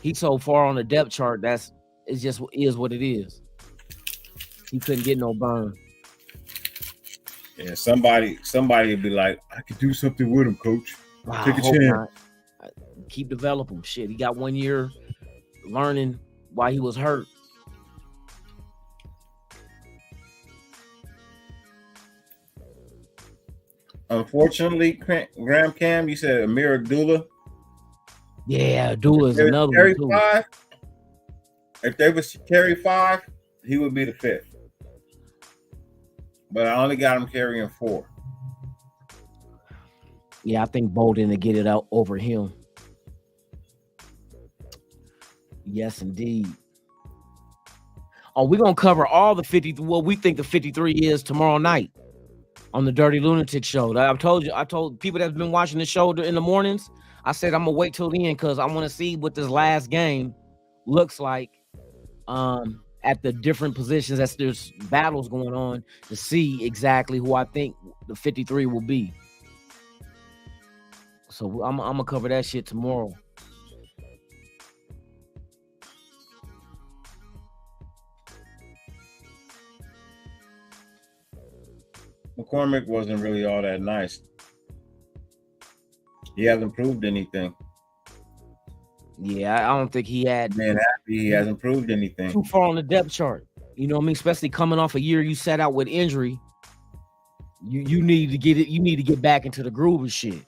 He's so far on the depth chart. It just is what it is. He couldn't get no burn. Yeah, somebody would be like, I could do something with him, coach. Take a chance. Keep developing. Shit, he got 1 year learning while he was hurt. Unfortunately, Graham Cam, you said Amir Abdullah. Yeah, Abdullah is another one too. 5, if they was to carry 5, he would be the 5th. But I only got him carrying 4. Yeah, I think Bolden to get it out over him. Yes, indeed. Oh, we're gonna cover all the 50. What we think the 53 is tomorrow night on the Dyrti-Lunatik show. I told people that's been watching the show in the mornings. I said I'm gonna wait till the end because I want to see what this last game looks like. At the different positions as there's battles going on to see exactly who I think the 53 will be. So I'm gonna cover that shit tomorrow. McCormick wasn't really all that nice. He hasn't proved anything. Yeah, I don't think he had Man, happy he hasn't proved anything. too far on the depth chart. You know what I mean? Especially coming off a year you sat out with injury. You need to get it. You need to get back into the groove of shit.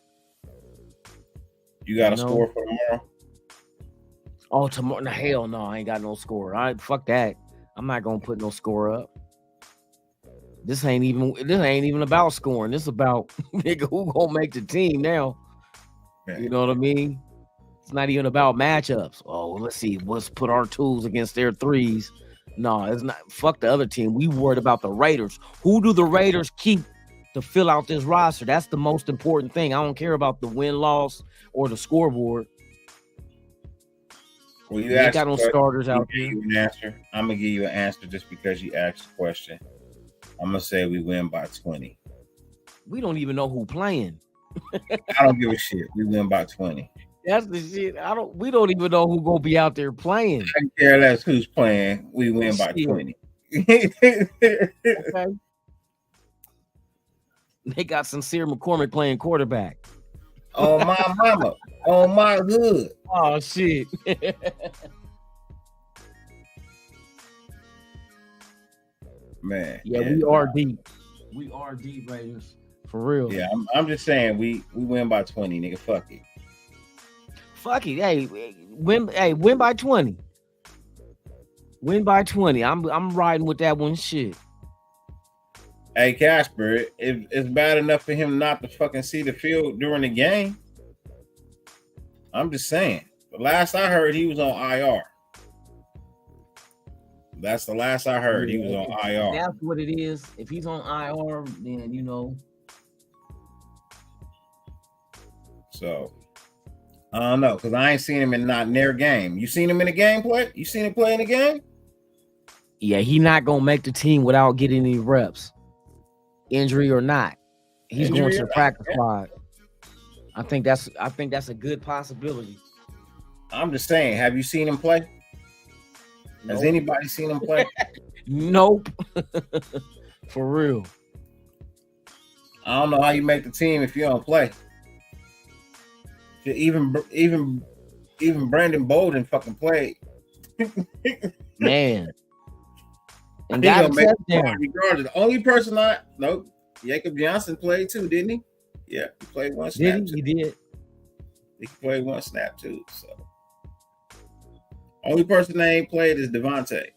You got a score for tomorrow? Oh, tomorrow? No, hell no, I ain't got no score. Fuck that. I'm not gonna put no score up. This ain't even about scoring. This about nigga who gonna make the team now. Yeah. You know what I mean? It's not even about matchups. Oh, let's see. Let's put our twos against their threes. No, it's not. Fuck the other team. We worried about the Raiders. Who do the Raiders keep to fill out this roster? That's the most important thing. I don't care about the win-loss or the scoreboard. Well, you ain't got no starters out there. I'm gonna give you an answer just because you asked the question. I'm gonna say we win by 20. We don't even know who playing. I don't give a shit. We win by 20. That's the shit. We don't even know who gonna be out there playing. I don't care less who's playing. We win by 20. Okay. They got Sincere McCormick playing quarterback. Oh my mama. Oh my hood. Oh shit. Man. Yeah, we are deep. We are deep, Raiders. For real. Yeah, I'm just saying we win by 20, nigga. Fuck it. Fuck it. Hey, win by 20. Win by 20. I'm riding with that one shit. Hey, Casper, it's bad enough for him not to fucking see the field during the game. I'm just saying. The last I heard, he was on IR. That's the last I heard. He was on IR. That's what it is. If he's on IR, then you know. So I don't know, because I ain't seen him in not near game. You seen him in a game play? You seen him play in a game? Yeah, he not gonna make the team without getting any reps, injury or not. He's going to the practice squad. I think that's a good possibility. I'm just saying. Have you seen him play? Has anybody seen him play? Nope. For real. I don't know how you make the team if you don't play. Even Brandon Bolden fucking played. Man. And he got gonna make it regardless. The only person Jacob Johnson played too, didn't he? Yeah, he played one snap. He did. He played one snap too. So only person that ain't played is Devontae.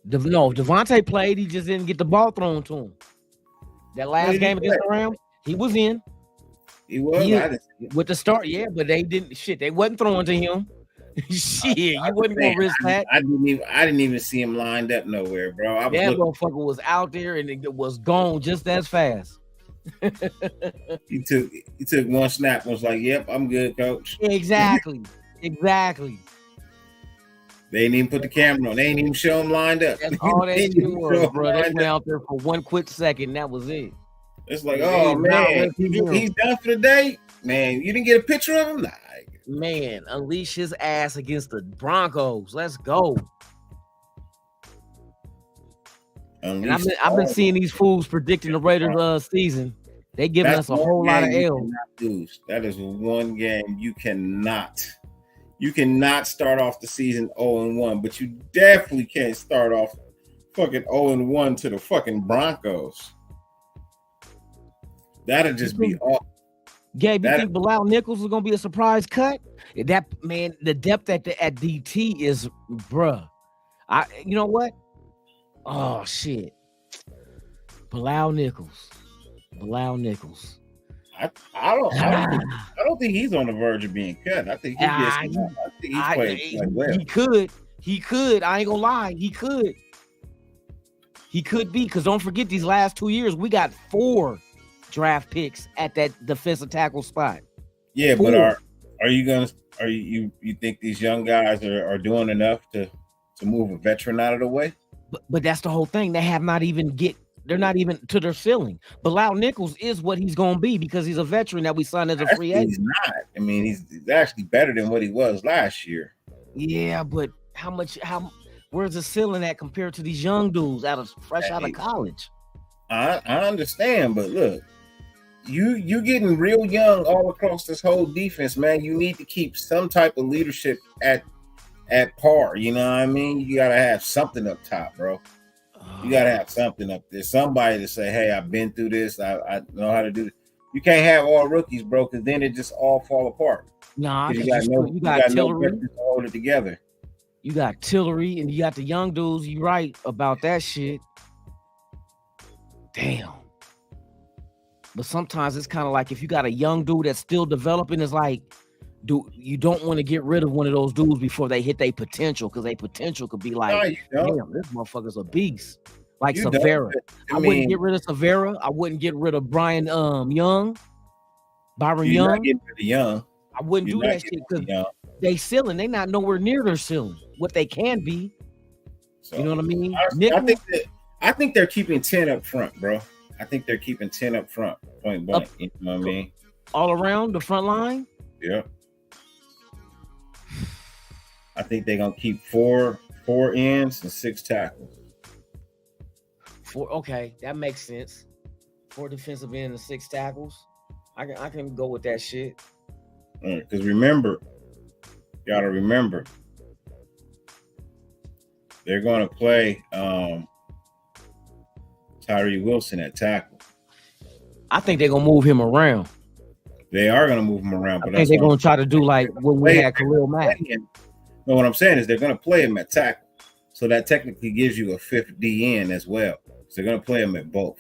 Devontae played. He just didn't get the ball thrown to him. That last game against the Rams, he was in. He was with the start, yeah, but they didn't. Shit, they wasn't throwing to him. Shit, you wasn't gonna risk that. I didn't even see him lined up nowhere, bro. That motherfucker was out there and it was gone just as fast. He took one snap and was like, "Yep, I'm good, coach." Exactly. They didn't even put the camera on. They ain't even show him lined up. That's all that shit was, bro. They went out there for one quick second. That was it. It's like, oh man, he's done for the day. Man, you didn't get a picture of him? Nah. Man, unleash his ass against the Broncos. Let's go. And I've been seeing these fools predicting the Raiders season. They giving us a whole lot of L. That is one game you cannot start off the season 0-1, but you definitely can't start off fucking 0-1 to the fucking Broncos. That'll just be all. Gabe, you think Bilal Nichols is gonna be a surprise cut? That man, the depth at DT is, bruh. You know what? Oh shit, Bilal Nichols. I don't think he's on the verge of being cut. I think he's played well. He could. I ain't gonna lie. He could be, because don't forget, these last 2 years we got 4 draft picks at that defensive tackle spot. Yeah, 4. But are you think these young guys are doing enough to move a veteran out of the way? But that's the whole thing. They're not even to their ceiling. Bilal Nichols is what he's gonna be because he's a veteran that we signed as a free agent. He's not. I mean, he's actually better than what he was last year. Yeah, but where's the ceiling at compared to these young dudes fresh out of college? I understand, but look, you getting real young all across this whole defense, man. You need to keep some type of leadership at par. You know what I mean? You gotta have something up top, bro. You gotta have something up there. Somebody to say, "Hey, I've been through this. I know how to do it." You can't have all rookies, bro, because then it just all fall apart. Nah, You got Tillery. no to hold it together. You got Tillery, and you got the young dudes. You right about that shit. Damn. But sometimes it's kind of like if you got a young dude that's still developing, it's like, you don't want to get rid of one of those dudes before they hit their potential, because their potential could be like, damn, this motherfucker's a beast. Like Severa. I wouldn't get rid of Severa. I wouldn't get rid of Byron Young. Not getting rid of Young. I wouldn't do that shit because they ceiling. They not nowhere near their ceiling. What they can be. So, you know what I mean? I think they're keeping 10 up front, bro. I think they're keeping 10 up front, point blank. You know what I mean? All around the front line? Yeah. I think they're gonna keep four ends and 6 tackles. Okay, that makes sense. 4 defensive ends and 6 tackles. I can go with that shit. Because you gotta remember, they're gonna play Tyree Wilson at tackle. I think they're gonna move him around. They are gonna move him around, but I think they're gonna try to do like what we had Khalil Mack. No, what I'm saying is they're gonna play him at tackle, so that technically gives you a 5th DN as well. So they're gonna play him at both.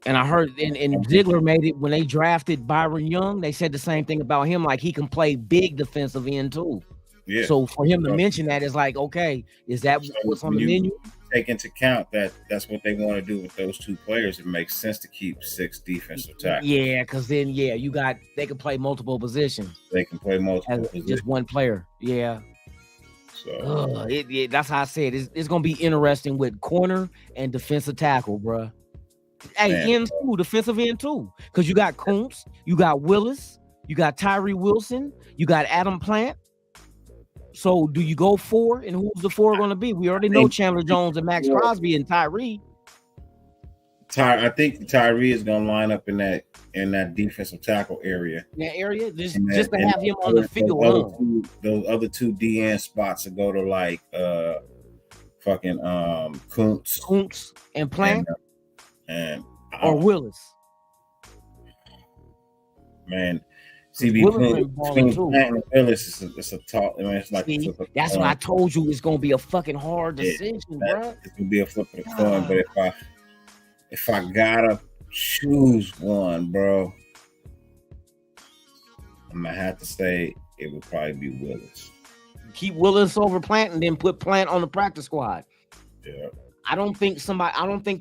And I heard, and Ziegler made it when they drafted Byron Young. They said the same thing about him, like he can play big defensive end too. Yeah. So for him to mention that is like, okay, is that what's on the menu? Take into account that that's what they want to do with those 2 players. It makes sense to keep 6 defensive tackles. Yeah, because then they can play multiple positions. They can play multiple positions. Just one player. Yeah. So that's how I said it's gonna be interesting with corner and defensive tackle, bro. Hey, end too, defensive end too, because you got Kuntz, you got Willis, you got Tyree Wilson, you got Adam Plant. So do you go 4, and who's the 4 going to be? We already know Chandler Jones and Max Crosby and Tyree. I think Tyree is going to line up in that defensive tackle area. In that area, just to have him on the field. Those other 2 DN spots to go to like Kuntz and Plant or Willis. Man, CB Plant and Willis is a talk. I mean, it's like that's what I told you. It's gonna be a fucking hard decision, bro. It's gonna be a flip of the coin. But if I gotta choose one, bro, I'm gonna have to say it would probably be Willis. Keep Willis over Plant and then put Plant on the practice squad. Yeah. I don't think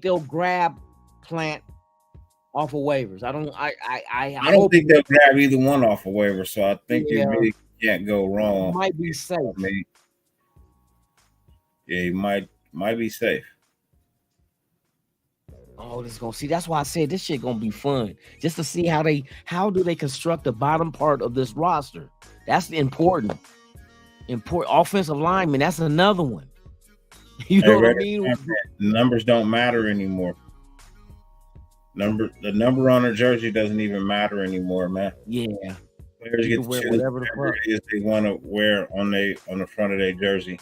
they'll grab Plant off of waivers. I don't think they'll grab either one off of waivers, so I think you really can't go wrong. Might be safe. You might be safe. Oh, that's why I said this shit gonna be fun. Just to see how do they construct the bottom part of this roster. That's important. Offensive lineman, that's another one. You know what I mean? Numbers don't matter anymore. The number on their jersey doesn't even matter anymore, man. Yeah. Players get to choose whatever it is they want to wear on the front of their jersey,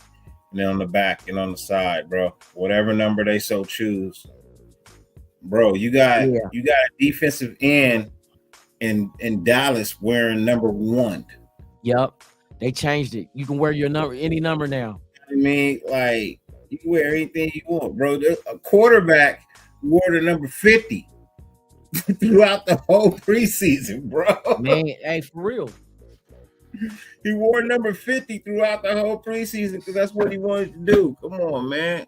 and then on the back and on the side, bro. Whatever number they so choose. Bro, you got a defensive end in Dallas wearing number 1. Yep. They changed it. You can wear your number, any number now. I mean, like, you can wear anything you want, bro. A quarterback wore the number 50 throughout the whole preseason, bro. Man, hey, for real. He wore number 50 throughout the whole preseason because that's what he wanted to do. Come on, man.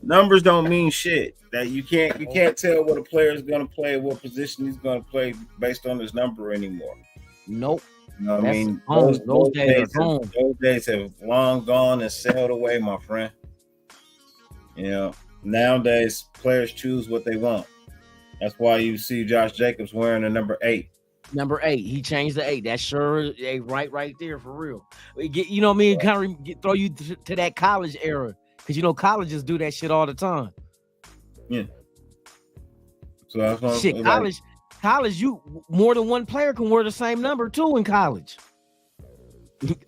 Numbers don't mean shit. That you can't tell what a player is going to play, what position he's going to play based on his number anymore. Nope. You know what I mean? Those days have long gone and sailed away, my friend. You know, nowadays players choose what they want. That's why you see Josh Jacobs wearing a number 8. Number 8. He changed the 8. That's sure right there for real. You know what I mean? Kind of throw you to that college era. Because, you know, colleges do that shit all the time. Yeah. So that's what Shit, college, you more than one player can wear the same number too in college.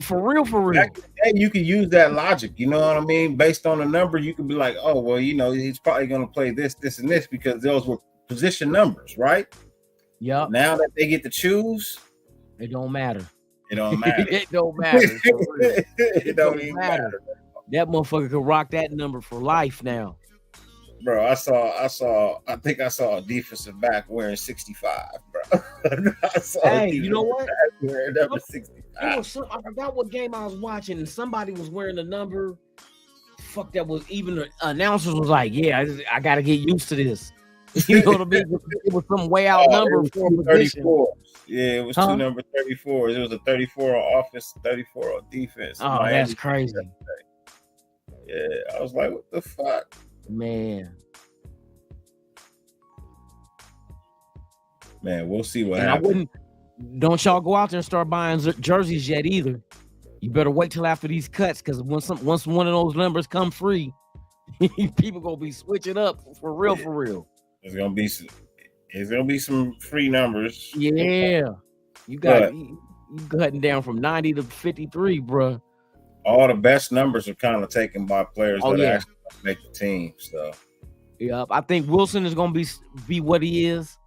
For real. Back in the day, you could use that logic, you know what I mean? Based on the number, you could be like, oh, well, he's probably going to play this, and this because those were position numbers, right? Yep. Now that they get to choose, it don't matter. It don't matter. It don't matter. It don't even matter. That motherfucker could rock that number for life now. Bro, I think I saw a defensive back wearing 65, bro. Hey, you know what? Wearing number 65. I forgot what game I was watching, and somebody was wearing the number. Fuck, that was even the announcers was like, yeah, I got to get used to this. You know what I mean? It was some way out number for a position. Yeah, it was two number 34s. It was a 34 on offense, 34 on defense. Oh, that's crazy. Yeah, I was like, what the fuck? Man, we'll see what happens. Don't y'all go out there and start buying jerseys yet either. You better wait till after these cuts, because once one of those numbers come free, people gonna be switching up for real. There's gonna be some free numbers. Yeah, you cutting down from 90 to 53, bro. All the best numbers are kind of taken by players that actually make the team. So, yeah, I think Wilson is gonna be what he is.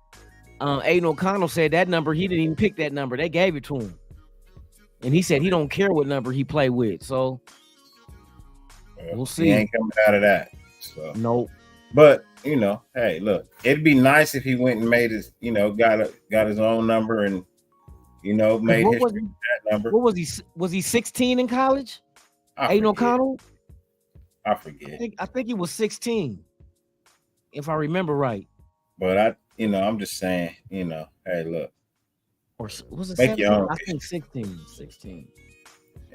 Aiden O'Connell said that number, he didn't even pick that number. They gave it to him, and he said he don't care what number he play with. So we'll see. He ain't coming out of that. So nope. But hey, look, it'd be nice if he went and made his, got his own number and made history with that number. What was he? Was he 16 in college? Aiden O'Connell? I forget. I think he was 16, if I remember right. But I'm just saying, hey, look. Or was it make 17? Your own I history. think 16.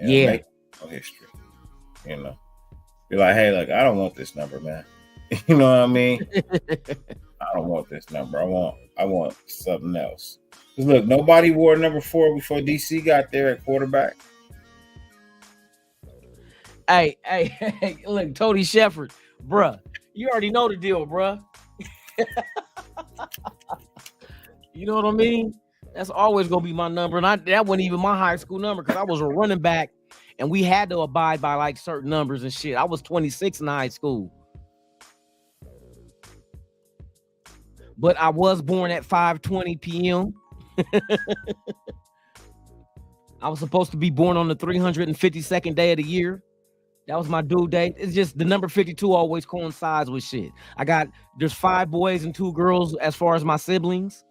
Yeah. Make your own history. Be like, hey, look, I don't want this number, man. You know what I mean? I don't want this number. I want something else. Because look, nobody wore number 4 before DC got there at quarterback. Hey, look, Tony Shepard, bruh. You already know the deal, bruh. You know what I mean? That's always gonna be my number, and that wasn't even my high school number because I was a running back, and we had to abide by like certain numbers and shit. I was 26 in high school, but I was born at 5:20 p.m. I was supposed to be born on the 352nd day of the year. That was my due date. It's just the number 52 always coincides with shit. There's 5 boys and 2 girls as far as my siblings.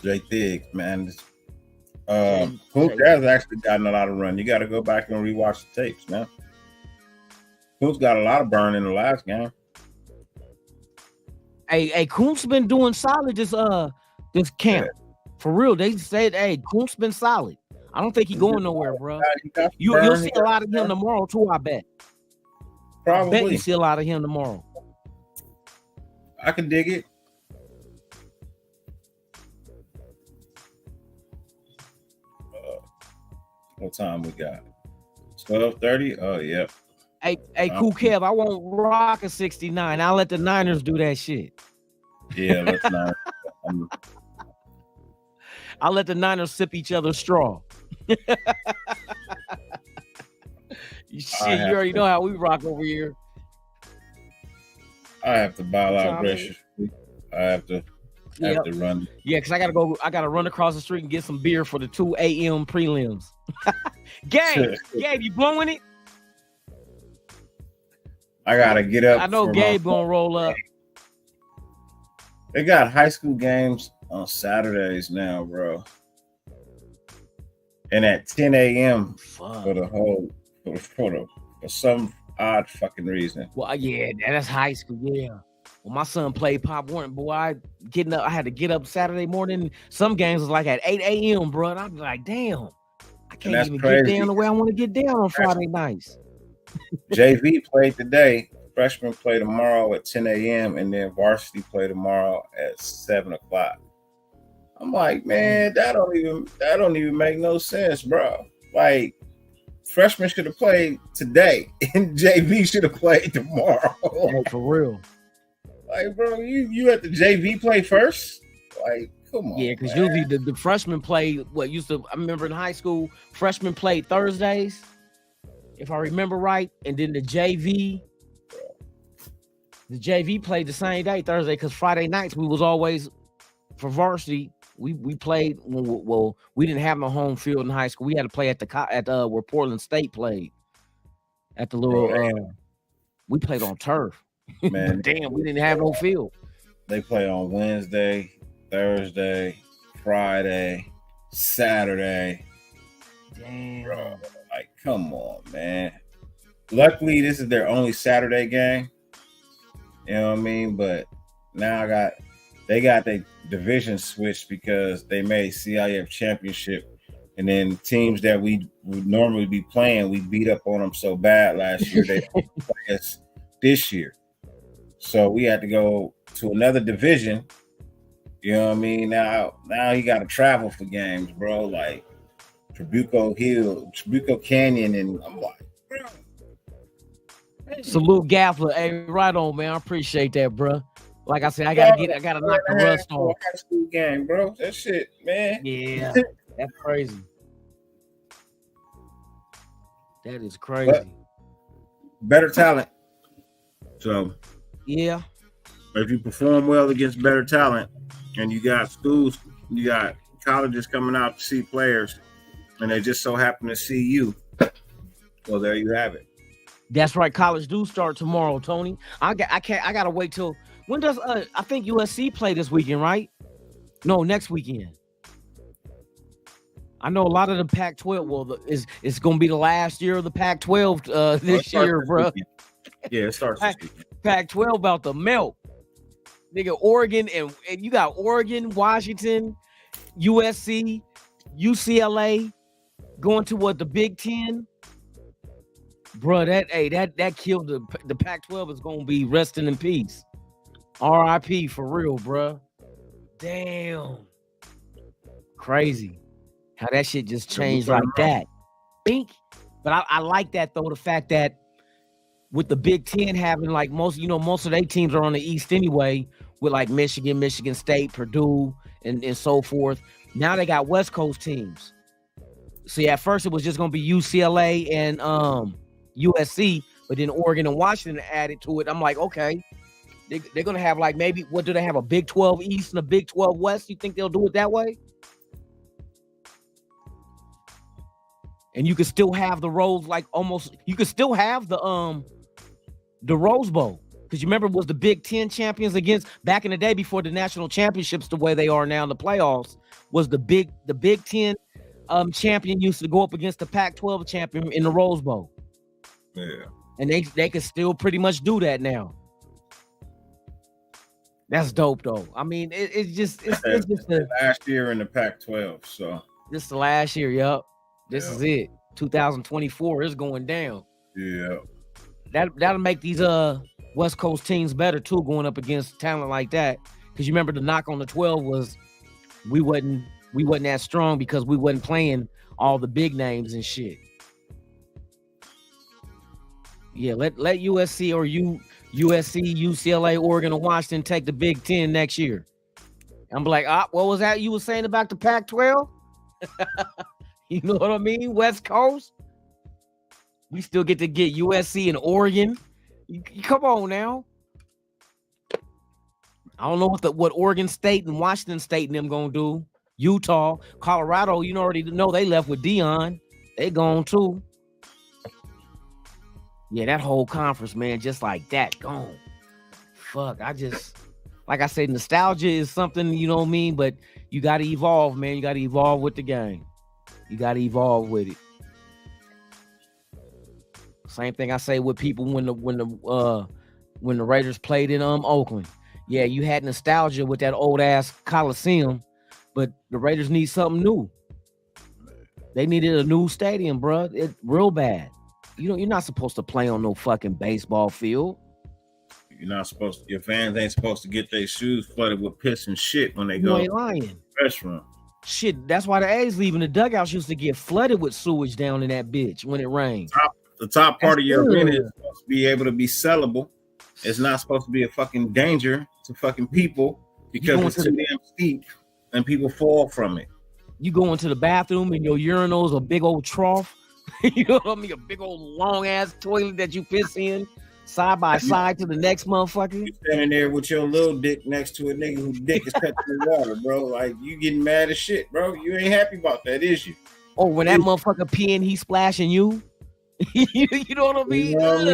Jay Thiggs, man. Coach has actually gotten a lot of run. You got to go back and rewatch the tapes, man. Coach got a lot of burn in the last game. Hey, Kuntz been doing solid this camp. Yeah. For real, they said, hey, Kuntz been solid. I don't think he's going nowhere, bro. You'll see a lot of him tomorrow too, I bet. Probably. I bet you see a lot of him tomorrow. I can dig it. What time we got? 12:30? Oh, yeah. Hey, cool Kev, I won't rock a 69. I'll let the Niners do that shit. Yeah, let's not. I'll let the Niners sip each other's straw. You already know how we rock over here. I have to bow out graciously. I have to run. Yeah, because I gotta run across the street and get some beer for the 2 a.m. prelims. Gabe, you blowing it? I gotta get up. I know Gabe gonna roll up. They got high school games on Saturdays now, bro. And at 10 a.m. for some odd fucking reason. Well, yeah, that's high school. Yeah. Well, my son played Pop Warner. Boy, I had to get up Saturday morning. Some games was like at 8 a.m., bro. And I'm like, damn, I can't even get down the way I want to get down on Friday nights. JV played today. Freshmen play tomorrow at 10 a.m. and then varsity play tomorrow at 7 o'clock. I'm like, man, that don't even make no sense, bro. Like, freshmen should have played today, and JV should have played tomorrow. Hey, for real. Like, bro, you at the JV play first? Like, come on. Yeah, because usually the freshmen play I remember in high school, freshmen played Thursdays, if I remember right, and then the JV played the same day, Thursday, because Friday nights we was always for varsity. We played we didn't have no home field in high school. We had to play at where Portland State played at the little we played on turf. Man, damn, we didn't have no field. They play on Wednesday, Thursday, Friday, Saturday. Damn, bro, like, come on, man. Luckily, this is their only Saturday game. You know what I mean? But now they got their division switched because they made CIF championship, and then teams that we would normally be playing, we beat up on them so bad last year they don't play us this year. So we had to go to another division. You know what I mean? Now you got to travel for games, bro. Like Trabuco Canyon, and I'm like, bro. Salute Gaffler. Hey, right on, man. I appreciate that, bro. Like I said, I gotta knock the rust off. High school game, bro. That shit, man. Yeah, that's crazy. That is crazy. But better talent. So yeah, if you perform well against better talent, and you got schools, you got colleges coming out to see players, and they just so happen to see you, well, there you have it. That's right. College do start tomorrow, Tony. I gotta wait till when does I think USC play this weekend, right? No, next weekend. I know a lot of the Pac-12. Well, it's gonna be the last year of the Pac-12 this year, bro. Yeah, it starts this weekend. Pac-12 about to melt. Nigga, Oregon and you got Oregon, Washington, USC, UCLA going to the Big Ten. Bro, that killed the Pac-12 is gonna be resting in peace. RIP for real, bro. Damn. Crazy. How that shit just changed like that. Bink. But I like that though, the fact that with the Big Ten having like most of their teams are on the East anyway, with like Michigan, Michigan State, Purdue, and so forth. Now they got West Coast teams. See, at first it was just gonna be UCLA and USC, but then Oregon and Washington added to it. I'm like, okay, they're gonna have like maybe what do they have, a Big 12 East and a Big 12 West? You think they'll do it that way? And you could still have the roles like almost. You could still have the Rose Bowl, because you remember it was the Big Ten champions against back in the day before the national championships the way they are now in the playoffs was the Big Ten champion used to go up against the Pac-12 champion in the Rose Bowl. Yeah, and they can still pretty much do that now. That's dope though. I mean, it's just the last year in the Pac-12. So this is the last year. Yup. This is it. 2024 is going down. Yeah. That'll make these West Coast teams better too, going up against talent like that. Because you remember the knock on the 12 was we wasn't that strong because we wasn't playing all the big names and shit. Yeah, let USC or USC, UCLA, Oregon, and Washington take the Big Ten next year. I'm like, what was that you were saying about the Pac-12? You know what I mean? West Coast. We still get to get USC and Oregon. Come on now. I don't know what Oregon State and Washington State and them gonna do. Utah, Colorado, you already know they left with Dion. They gone too. Yeah, that whole conference, man, just like that, gone. Fuck, like I said, nostalgia is something, you know what I mean? But you got to evolve, man. You got to evolve with the game. You got to evolve with it. Same thing I say with people when the Raiders played in Oakland. Yeah, you had nostalgia with that old ass Coliseum, but the Raiders need something new. They needed a new stadium, bro. It's real bad. You're not supposed to play on no fucking baseball field. You're not supposed to. Your fans ain't supposed to get their shoes flooded with piss and shit when they You go. ain't lying. restroom. Shit, that's why the A's leaving the dugouts used to get flooded with sewage down in that bitch when it rained. The top part of your good. arena is supposed to be able to be sellable. It's not supposed to be a fucking danger to fucking people because it's too damn steep and people fall from it. You go into the bathroom and your urinal's a big old trough. You know what I mean? A big old long ass toilet that you piss in side by side to the next motherfucker. You standing there with your little dick next to a nigga whose dick is touching the water, bro. Like you getting mad as shit, bro. You ain't happy about that, is you? Oh, when that motherfucker peeing, he splashing you. You know what I mean? You know what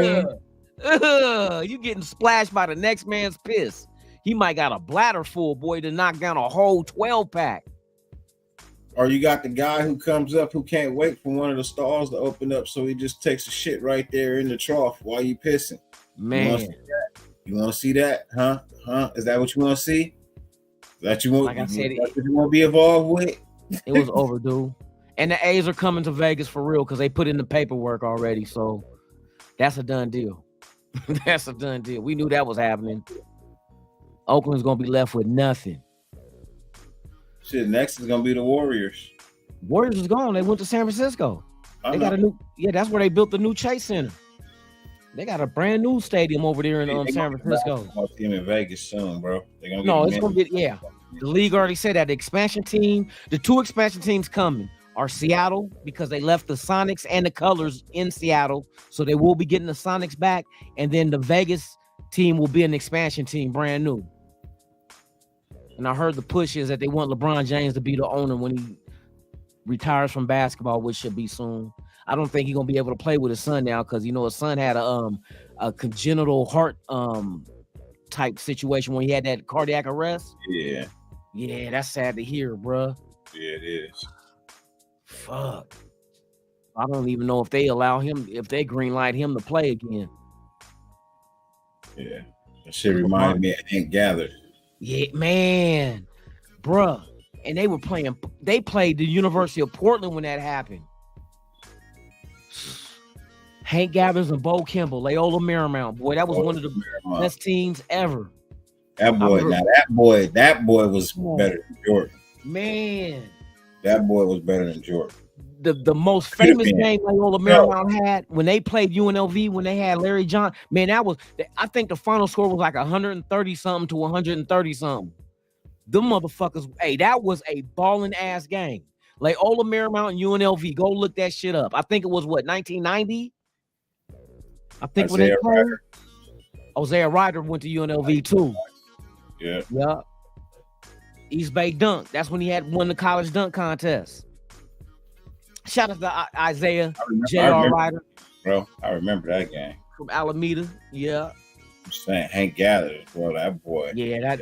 I mean? You getting splashed by the next man's piss. He might got a bladder full, boy, to knock down a whole 12-pack. Or you got the guy who comes up who can't wait for one of the stalls to open up, so he just takes a shit right there in the trough while you pissing. Man, you want to see that? Huh? Is that what you want to see? That you want? Like I said, what you want to be involved with? It was overdue. And the A's are coming to Vegas for real because they put in the paperwork already. So that's a done deal. That's a done deal. We knew that was happening. Oakland's gonna be left with nothing. Shit, next is gonna be the Warriors. Warriors is gone. They went to San Francisco. They got a new, that's where they built the new Chase Center. They got a brand new stadium over there in San Francisco. Team in Vegas soon, bro. It's gonna be The league already said that the expansion team, the two expansion teams coming are Seattle because they left the Sonics and the Colors in Seattle, so they will be getting the Sonics back, and then the Vegas team will be an expansion team, brand new. And I heard the push is that they want LeBron James to be the owner when he retires from basketball, which should be soon. I don't think he's gonna be able to play with his son now because his son had a congenital heart type situation when he had that cardiac arrest. Yeah, that's sad to hear, bro. Yeah, it is. Fuck. I don't even know if they allow him, if they green light him to play again. Yeah, that shit reminded me of Ain't Gathered. Yeah, man, bruh. And they played the University of Portland when that happened. Hank Gathers and Bo Kimball, Loyola Marymount. Boy, that was one of the best teams ever. That boy was better than Jordan. Man. That boy was better than Jordan. The most famous game Loyola Marymount had when they played UNLV, when they had Larry John, man, I think the final score was like 130 something to 130 something. Them motherfuckers, that was a balling ass game. Loyola Marymount and UNLV, go look that shit up. I think it was 1990. I think when they played, Isaiah Ryder went to UNLV too. Yeah. East Bay Dunk. That's when he had won the college dunk contest. Shout out to Isaiah J.R. Ryder. Bro, I remember that game. From Alameda. Yeah. I'm saying Hank Gathers, bro. That boy. Yeah,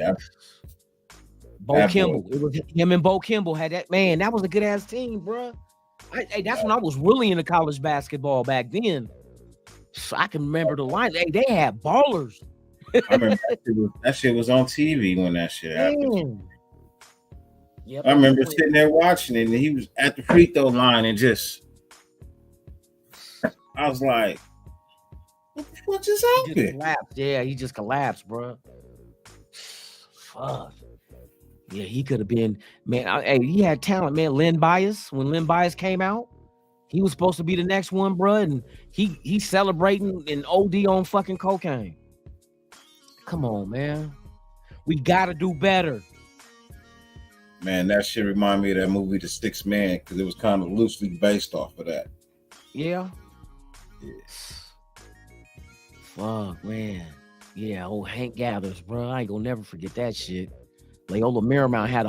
Bo Kimball. Boy. It was him and Bo Kimball had that. Man, that was a good ass team, bro. That's when I was really into college basketball back then. So I can remember the line. They had ballers. I remember that shit was on TV when that shit happened. Yep, I remember sitting there watching it, and he was at the free throw line, and I was like, "What just happened?" He just collapsed, bro. Fuck. Yeah, he could have been, man. He had talent, man. Len Bias, when Len Bias came out, he was supposed to be the next one, bro, and he's celebrating and OD on fucking cocaine. Come on, man. We gotta do better. Man, that shit remind me of that movie, The Sixth Man, because it was kind of loosely based off of that. Yeah. Fuck, man. Yeah, old Hank Gathers, bro. I ain't gonna never forget that shit. Loyola Marymount had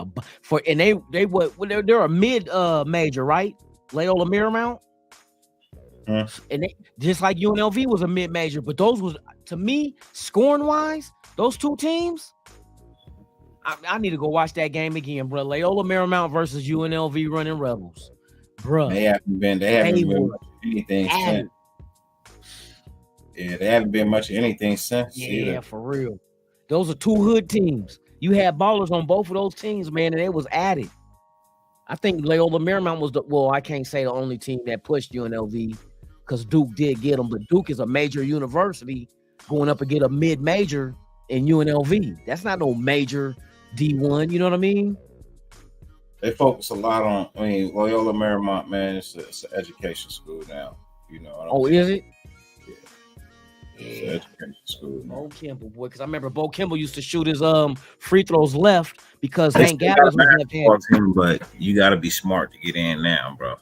they're a mid major, right? Loyola Marymount. Huh? And they, just like UNLV was a mid major, but those was, to me, scoring wise, those two teams. I need to go watch that game again, bro. Loyola Marymount versus UNLV Running Rebels, bro. They haven't been much anything since. Yeah, they haven't been much of anything since. Yeah, either. For real. Those are two hood teams. You had ballers on both of those teams, man, and they was added. I think Loyola Marymount was I can't say the only team that pushed UNLV because Duke did get them, but Duke is a major university going up and get a mid-major in UNLV. That's not no major D1, you know what I mean? They focus a lot on. I mean, Loyola Marymount, man, it's an education school now. You know. Oh, is it? Yeah. It's an education school now. Bo Kimball, boy, because I remember Bo Kimball used to shoot his free throws left because Hank Gathers was left-handed. But you got to be smart to get in now, bro.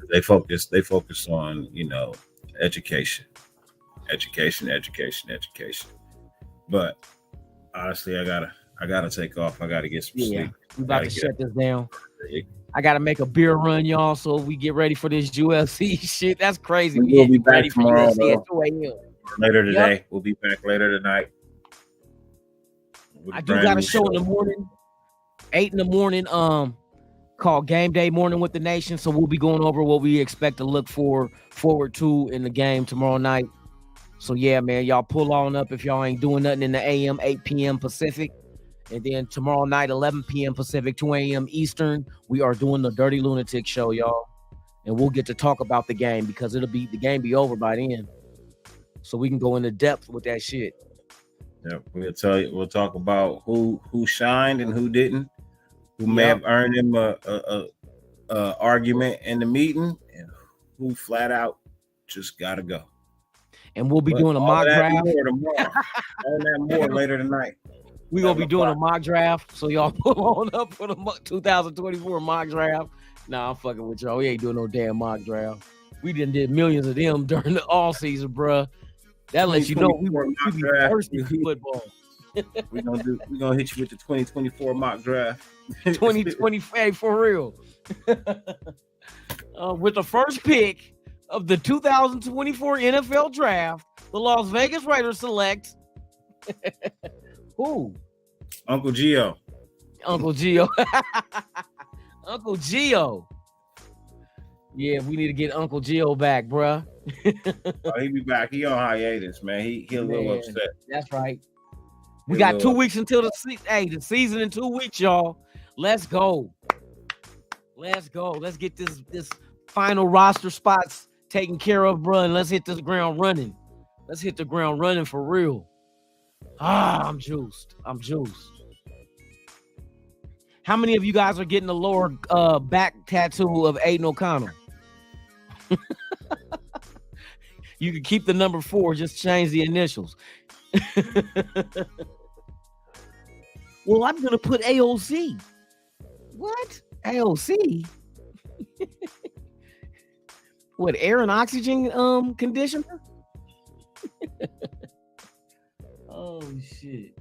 They focus on, you know, education. But honestly, I gotta take off. I gotta get some sleep. We about to shut this down. I gotta make a beer run, y'all, so we get ready for this UFC shit. That's crazy. We'll be back tomorrow. At 2 a.m. Later today. Yep. We'll be back later tonight. I do got a show in the morning, 8 in the morning, called Game Day Morning with the Nation. So we'll be going over what we expect to look forward to in the game tomorrow night. So yeah, man, y'all pull on up if y'all ain't doing nothing in the AM, 8 p.m. Pacific. And then tomorrow night, 11 p.m. Pacific, 2 a.m. Eastern, we are doing the Dyrti-Lunatik show, y'all. And we'll get to talk about the game because the game be over by then. So we can go into depth with that shit. Yeah, we'll talk about who shined and who didn't, who may have earned him a argument in the meeting, and who flat out just gotta go. And we'll be doing a mock draft. All that more later tonight. We're going to be doing a mock draft. So y'all pull on up for the 2024 mock draft. Nah, I'm fucking with y'all. We ain't doing no damn mock draft. We did millions of them during the all season, bruh. That lets you know we be thirsty for football. We're gonna hit you with the 2024 mock draft. 2020, for real. With the first pick of the 2024 NFL draft, the Las Vegas Raiders select who? Uncle Gio. Uncle Gio. Uncle Gio. Yeah, we need to get Uncle Gio back, bruh. He'll be back. He on hiatus, man. He a little upset. That's right. We got 2 weeks until the season in 2 weeks, y'all. Let's go. Let's get this final roster spots taken care of, bro, and let's hit this ground running. Let's hit the ground running for real. I'm juiced. How many of you guys are getting the lower back tattoo of Aiden O'Connell? You can keep the number 4, just change the initials. Well, I'm gonna put AOC. What? AOC? What, air and oxygen conditioner? Oh shit.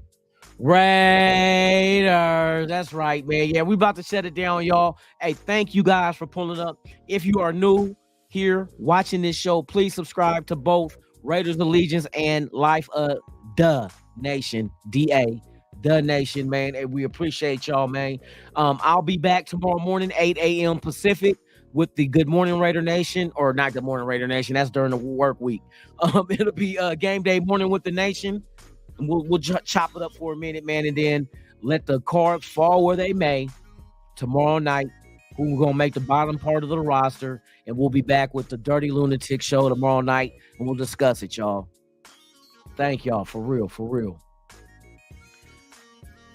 Raiders. That's right, man. Yeah, we about to shut it down, y'all. Hey, thank you guys for pulling up. If you are new here watching this show, please subscribe to both Raiders Allegiance and Life of the Nation, DA, the Nation, man. And we appreciate y'all, man. I'll be back tomorrow morning, 8 a.m. Pacific, with the Good Morning Raider Nation, or not Good Morning Raider Nation. That's during the work week. It'll be Game Day Morning with the Nation. And we'll chop it up for a minute, man, and then let the cards fall where they may. Tomorrow night, we're going to make the bottom part of the roster, and we'll be back with the Dyrti-Lunatik show tomorrow night, and we'll discuss it, y'all. Thank y'all, for real.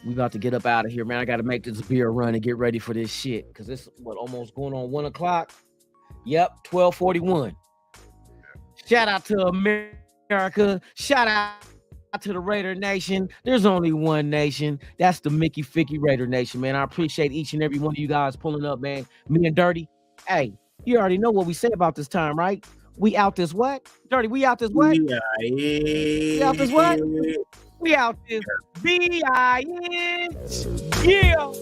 We about to get up out of here, man. I got to make this beer run and get ready for this shit, because it's, almost going on 1 o'clock? Yep, 12:41. Shout out to America. Shout out to the Raider Nation. There's only one nation. That's the Mickey Ficky Raider Nation, man. I appreciate each and every one of you guys pulling up, man. Me and Dirty. Hey, you already know what we say about this time, right? We out this what? Dirty, we out this what? We out this what? We out this B-I-N. Yeah.